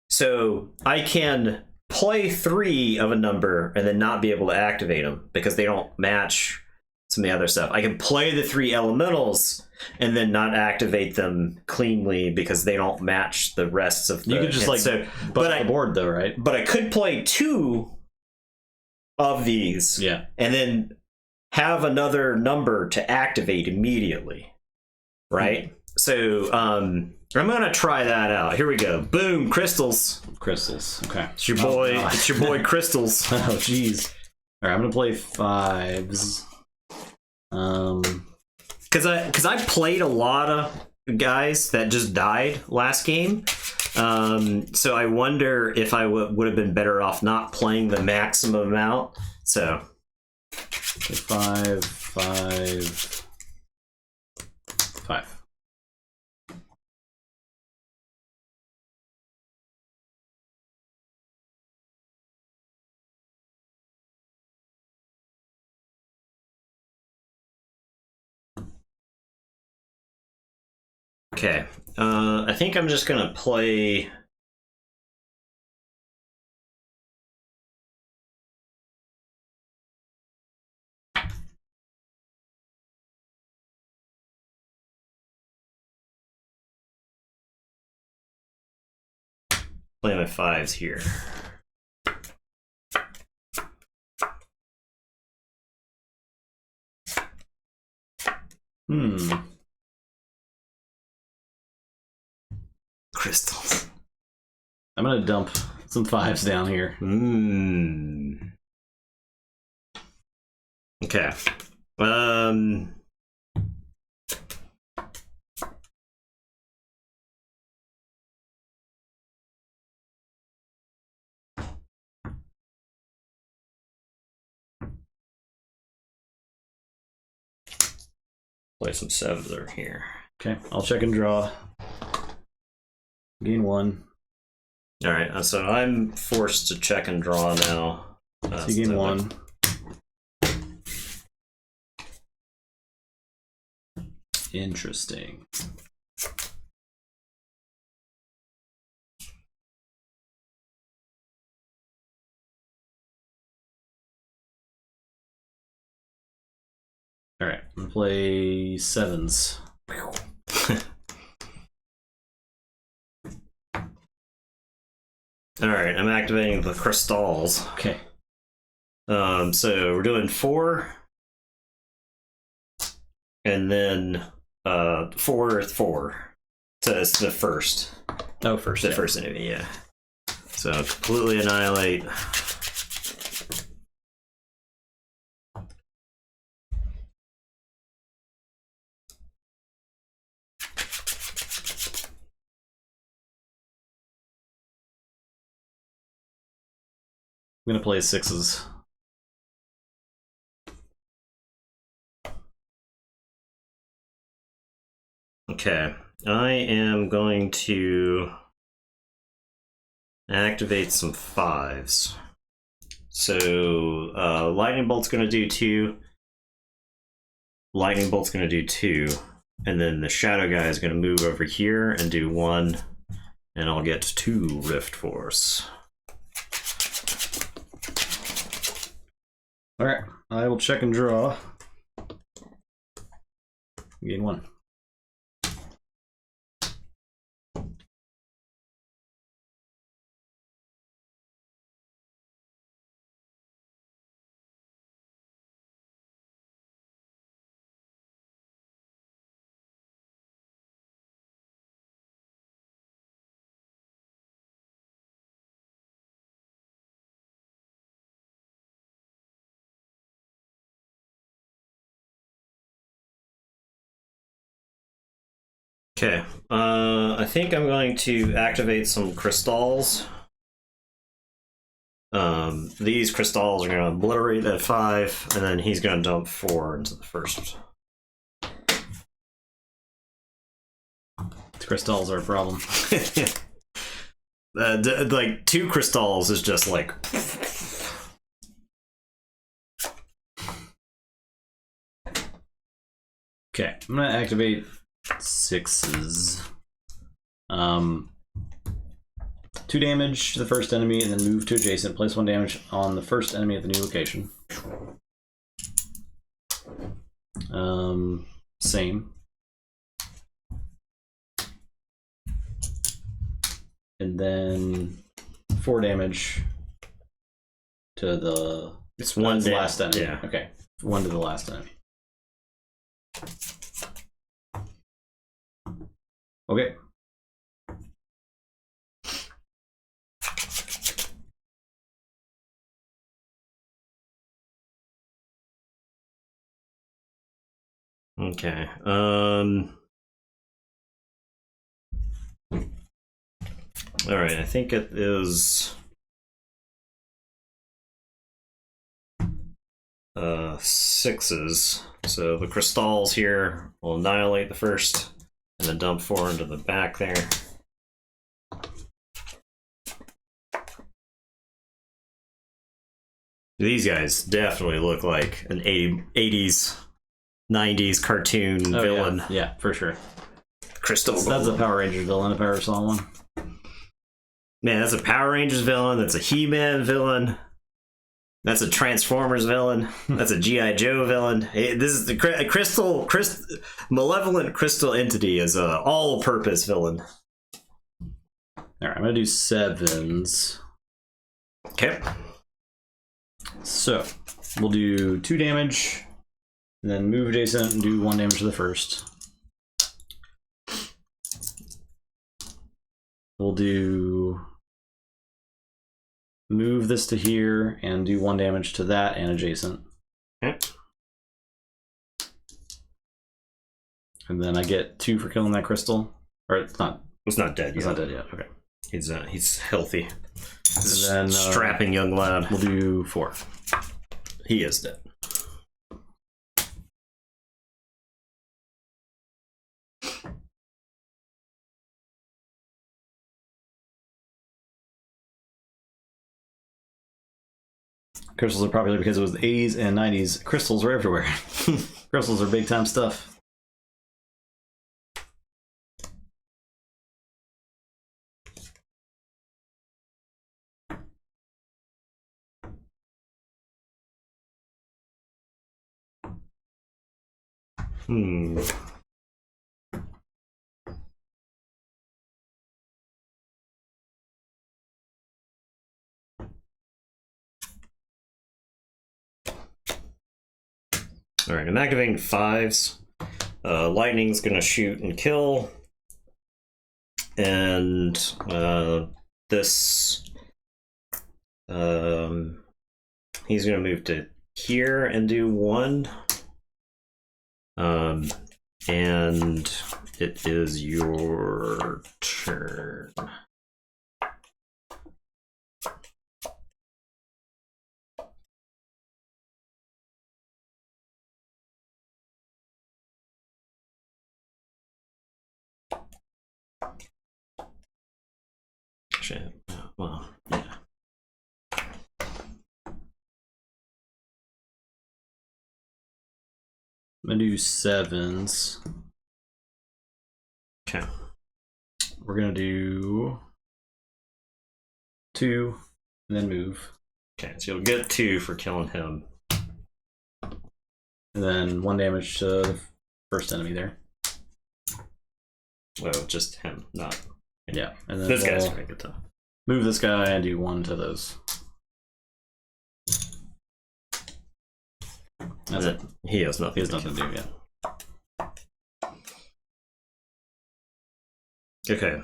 So I can play 3 of a number and then not be able to activate them because they don't match some of the other stuff. I can play the 3 elementals and then not activate them cleanly because they don't match the rest of the... You could just but the board though, right? But I could play 2 of these, yeah, and then have another number to activate immediately, right? So I'm gonna try that out. Here we go. Boom, crystals. Crystals. Okay. It's your boy. It's your boy Crystals. Oh, jeez. All right, I'm gonna play 5s. Because I played a lot of guys that just died last game. So I wonder if I would have been better off not playing the maximum amount. So 5, 5, 5. Okay, I think I'm just gonna play. Play my 5s here. Crystals. I'm gonna dump some 5s down here. Okay. Play some 7s over here. Okay, I'll check and draw. Gain 1. All right, so I'm forced to check and draw now. So you gain 1. Interesting. All right, I'm gonna play 7s. All right, I'm activating the crystals. Okay. So we're doing 4, and then 4, 4. So it's the first. Oh, first. The first enemy, yeah. So completely annihilate. I'm gonna play 6s. Okay, I am going to activate some 5s. So lightning bolt's gonna do 2. Lightning bolt's gonna do 2, and then the shadow guy is gonna move over here and do 1, and I'll get 2 Rift Force. All right, I will check and draw. Gain 1. Okay, I think I'm going to activate some crystals. These crystals are going to obliterate that 5, and then he's going to dump 4 into the first. The crystals are a problem. Like 2 crystals is just like. Okay, I'm going to activate 6s. 2 damage to the first enemy, and then move to adjacent. Place 1 damage on the first enemy at the new location. Same. And then 4 damage to the. It's 1 last enemy. Yeah. Okay, 1 to the last enemy. Okay. Okay. All right. I think it is 6s. So the crystals here will annihilate the first, and then dump 4 into the back there. These guys definitely look like an 80s, 90s cartoon villain. Yeah, for sure. Crystal. That's a Power Rangers villain if I ever saw one. Man, that's a Power Rangers villain. That's a He-Man villain. That's a Transformers villain. That's a G.I. Joe villain. This is the malevolent crystal entity is a all-purpose villain. All right, I'm gonna do 7s. Okay. So we'll do 2 damage, and then move adjacent and do 1 damage to the first. We'll do move this to here and do 1 damage to that and adjacent. Okay. And then I get 2 for killing that crystal. Or it's not. It's not dead yet. It's not dead yet. Okay. He's healthy. He's And then strapping young lad. We'll do 4. He is dead. Crystals are popular because it was the 80s and 90s. Crystals were everywhere. Crystals are big time stuff. All right, I'm activating 5s. Lightning's gonna shoot and kill, and this he's gonna move to here and do 1. And it is your turn. Well, yeah. I'm gonna do 7s. Okay. We're gonna do 2, and then move. Okay, so you'll get 2 for killing him. And then 1 damage to the first enemy there. Well, just him, not. Yeah, and then This guy's gonna get to move this guy and do 1 to those. That's it. He has nothing. He has nothing to do yet. Okay.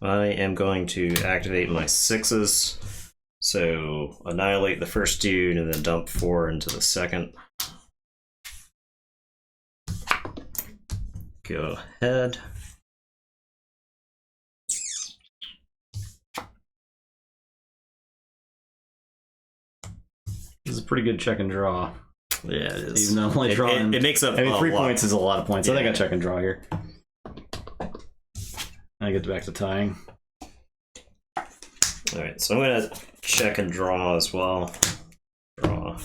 I am going to activate my 6s. So annihilate the first dude and then dump 4 into the second. Go ahead. This is a pretty good check and draw. Yeah, it is. Even though I'm only drawing. It makes up. I mean, 3 points is a lot of points. Yeah. I think I check and draw here. I get back to tying. Alright, so I'm going to check and draw as well. Draw.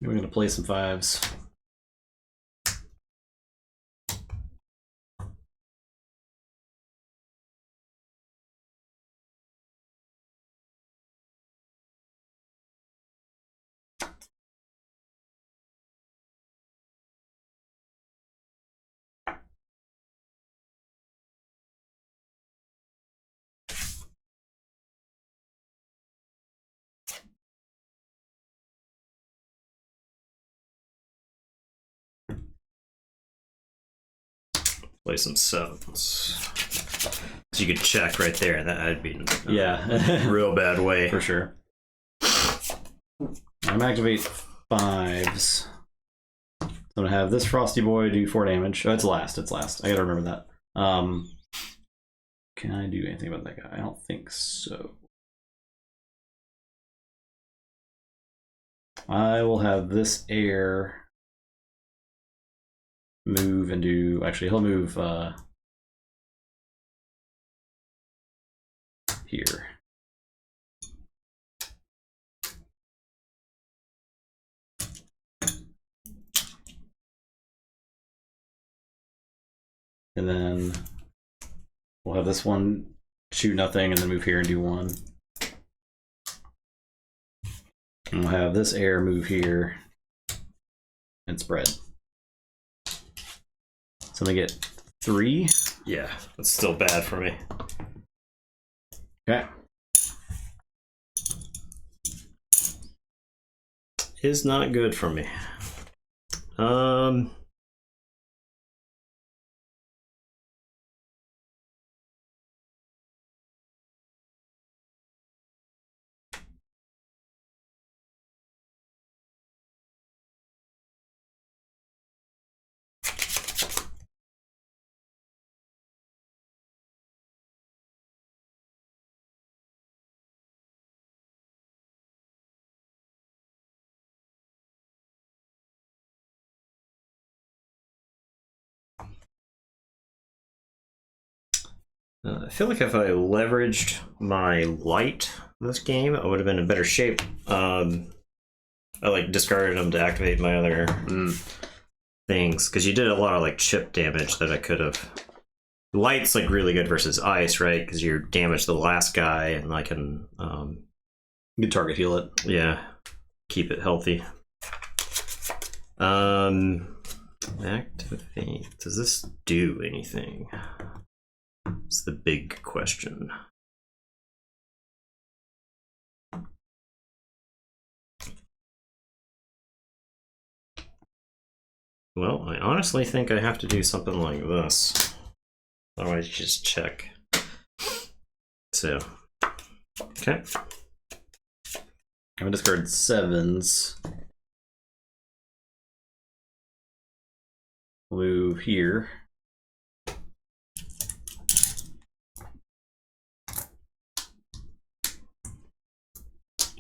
We're going to play some 5s. Play some 7s. So you could check right there. That'd be Yeah. real bad way. For sure. I'm gonna activate 5s. I'm gonna have this Frosty Boy do 4 damage. Oh, it's last. It's last. I gotta remember that. Can I do anything about that guy? I don't think so. I will have this air move and do. Actually, he'll move here. And then we'll have this one shoot nothing and then move here and do 1. And we'll have this air move here and spread. So they get 3. Yeah, that's still bad for me. Okay. Is not good for me. I feel like if I leveraged my light this game, I would have been in better shape. I like discarded them to activate my other things because you did a lot of like chip damage that I could have. Light's like really good versus ice, right? Because you damage the last guy, and I can You can target heal it. yeah, keep it healthy. Activate. Does this do anything? It's the big question. Well, I honestly think I have to do something like this. Otherwise, just check. So, okay. I'm gonna discard 7s. Move here.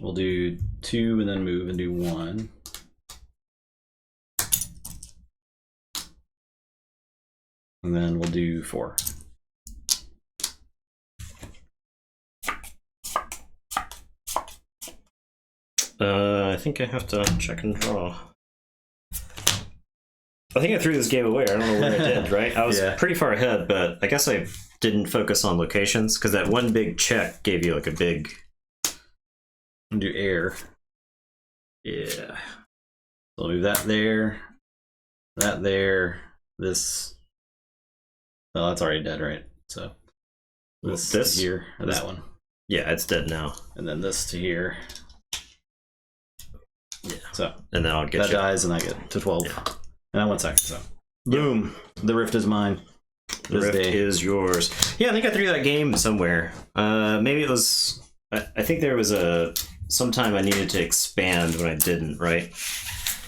We'll do 2 and then move and do 1. And then we'll do 4. I think I have to check and draw. I think I threw this game away. I don't know where I did, right? I was pretty far ahead, but I guess I didn't focus on locations because that one big check gave you like a big... Do air. Yeah. So I'll move that there, this. Oh, that's already dead, right? So this to here, or that one. Yeah, it's dead now. And then this to here. Yeah. So and then I'll get that dies, and I get to 12. Yeah. And 1 second. So boom, the rift is mine. The rift is yours. Yeah, I think I threw that game somewhere. Maybe it was. I think there was sometime I needed to expand when I didn't, right?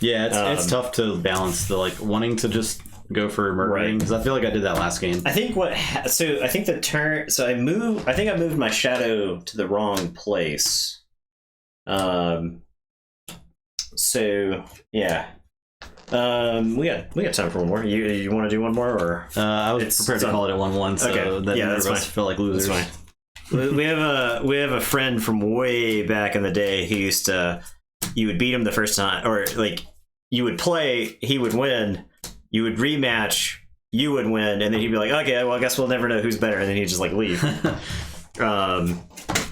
Yeah, it's tough to balance the like wanting to just go for murdering because I feel like I did that last game. I think so I think the turn. So I think I moved my shadow to the wrong place. So yeah. We got time for one more. You want to do one more, or I was prepared to call it at 1-1. So okay. that that's fine. Felt like losers. That's fine. We have a friend from way back in the day who used to, you would beat him the first time, or like you would play, he would win, you would rematch, you would win, and then he'd be like, okay, well I guess we'll never know who's better, and then he'd just like leave.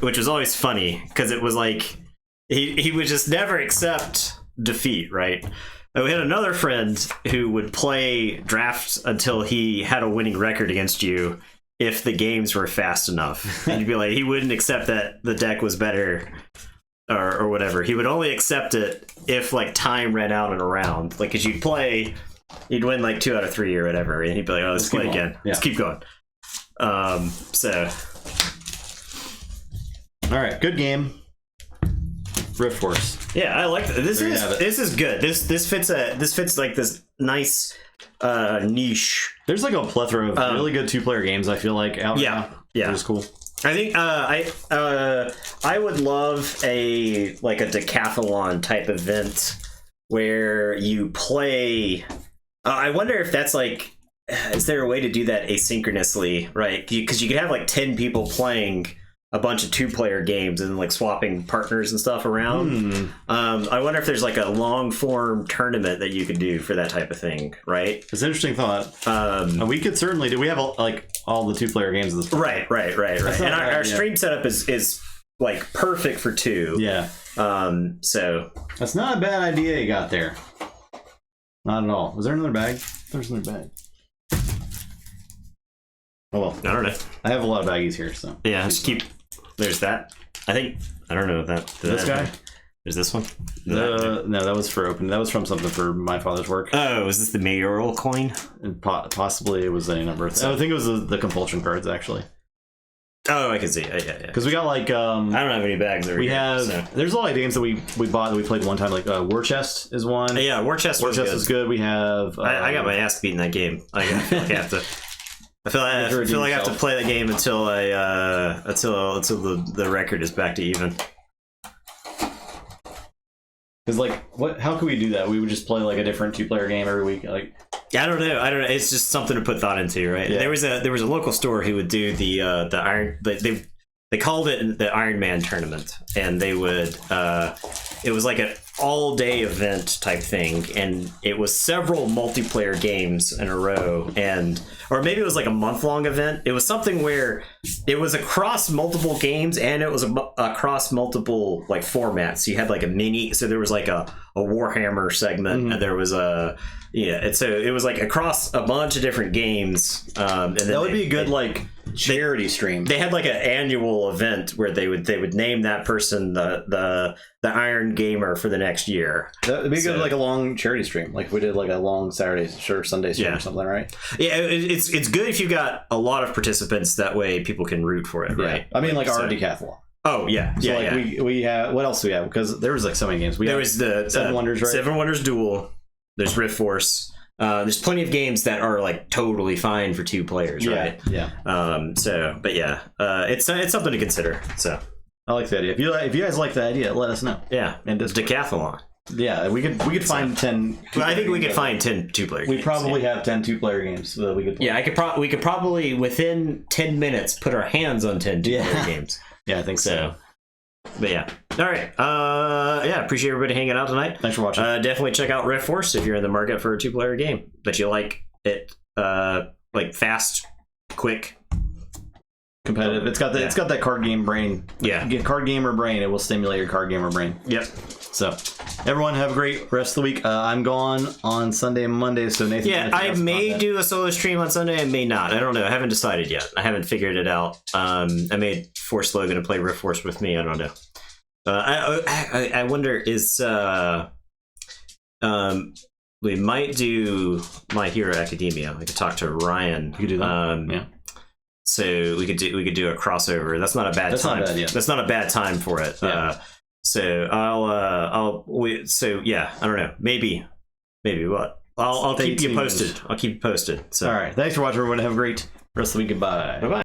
Which was always funny because it was like he would just never accept defeat, right? We had another friend who would play draft until he had a winning record against you if the games were fast enough. And you'd be like, he wouldn't accept that the deck was better or whatever. He would only accept it if like time ran out in a round. Like, cause you'd play, you'd win like 2 out of 3 or whatever. And he'd be like, oh, let's play again. Yeah. Let's keep going. So. All right. Good game. Riftforce. Yeah, I like that. This is good. This fits like this nice niche. There's like a plethora of really good 2-player games, I feel like, out now. Yeah. Which is cool. I think I would love a decathlon type event where you play. I wonder if that's like, is there a way to do that asynchronously, right? Because you could have like 10 people playing a bunch of 2-player games and like swapping partners and stuff around. I wonder if there's like a long form tournament that you could do for that type of thing, right? It's an interesting thought. We could certainly do. We have all the 2-player games at this point. Right. And our stream setup is like perfect for 2. Yeah. So that's not a bad idea you got there. Not at all. Was there another bag? There's another bag. Oh well. I don't know. I have a lot of baggies here, so yeah. Just keep. There's that. I think I don't know that. This guy. There's this one. No, that was for open. That was from something for my father's work. Oh, is this the mayoral coin? And possibly it was a number. I think it was the compulsion cards actually. Oh, I can see. Yeah. Because we got like I don't have any bags. There's a lot of games that we bought that we played one time. Like War Chest is one. Yeah, War Chest is good. We have. I got my ass beat in that game. I feel like I have to. I feel like I have to play the game until the record is back to even. Because like, how could we do that? We would just play like a different 2-player game every week. Like, I don't know. It's just something to put thought into, right? Yeah. There was a local store who would do the Iron. They called it the Iron Man tournament, and they would. It was like an all-day event type thing, and it was several multiplayer games in a row, or maybe it was like a month-long event. It was something where it was across multiple games, and it was across multiple like formats. So you had like a mini. So there was like a Warhammer segment, and there was a. Yeah, and so it was like across a bunch of different games. And then that would be a good like charity stream. They had like an annual event where they would name that person the Iron Gamer for the next next year. That'd be good, like a long charity stream. Like if we did like a long Saturday or Sunday stream or something, right? Yeah, it's good if you got a lot of participants. That way people can root for it, right? I mean, like our decathlon. Oh yeah, so we have, what else do we have? Because there was like so many games. There was the Seven Wonders, right? Seven Wonders Duel. There's Riftforce. There's plenty of games that are like totally fine for 2 players, right? Yeah. It's something to consider. So I like the idea. If you guys like the idea, let us know. Yeah, and decathlon. Yeah, we could find 10. I think we could find 10 2-player games. We probably have 10 2-player games that we could play. Yeah, we could probably within 10 minutes put our hands on 10 2-player games. Yeah, I think so. But yeah. All right. Appreciate everybody hanging out tonight. Thanks for watching. Definitely check out Riftforce if you're in the market for a 2-player game. But you like it like fast, quick, competitive. It's got that card game brain. Yeah. Get card gamer brain. It will stimulate your card gamer brain. Yep. So, everyone have a great rest of the week. I'm gone on Sunday and Monday, so Nathan. Yeah, I may do a solo stream on Sunday. I may not. I don't know. I haven't decided yet. I haven't figured it out. I may force Logan to play Riftforce with me. I don't know. I wonder is we might do My Hero Academia. I could talk to Ryan. You could do that. Yeah. So we could do a crossover. That's not a bad time. Not bad, yeah. That's not a bad time for it. Yeah. So I don't know. Maybe what? I'll keep you posted. I'll keep you posted. So all right. Thanks for watching, everyone. Have a great rest of the week. Goodbye. Bye.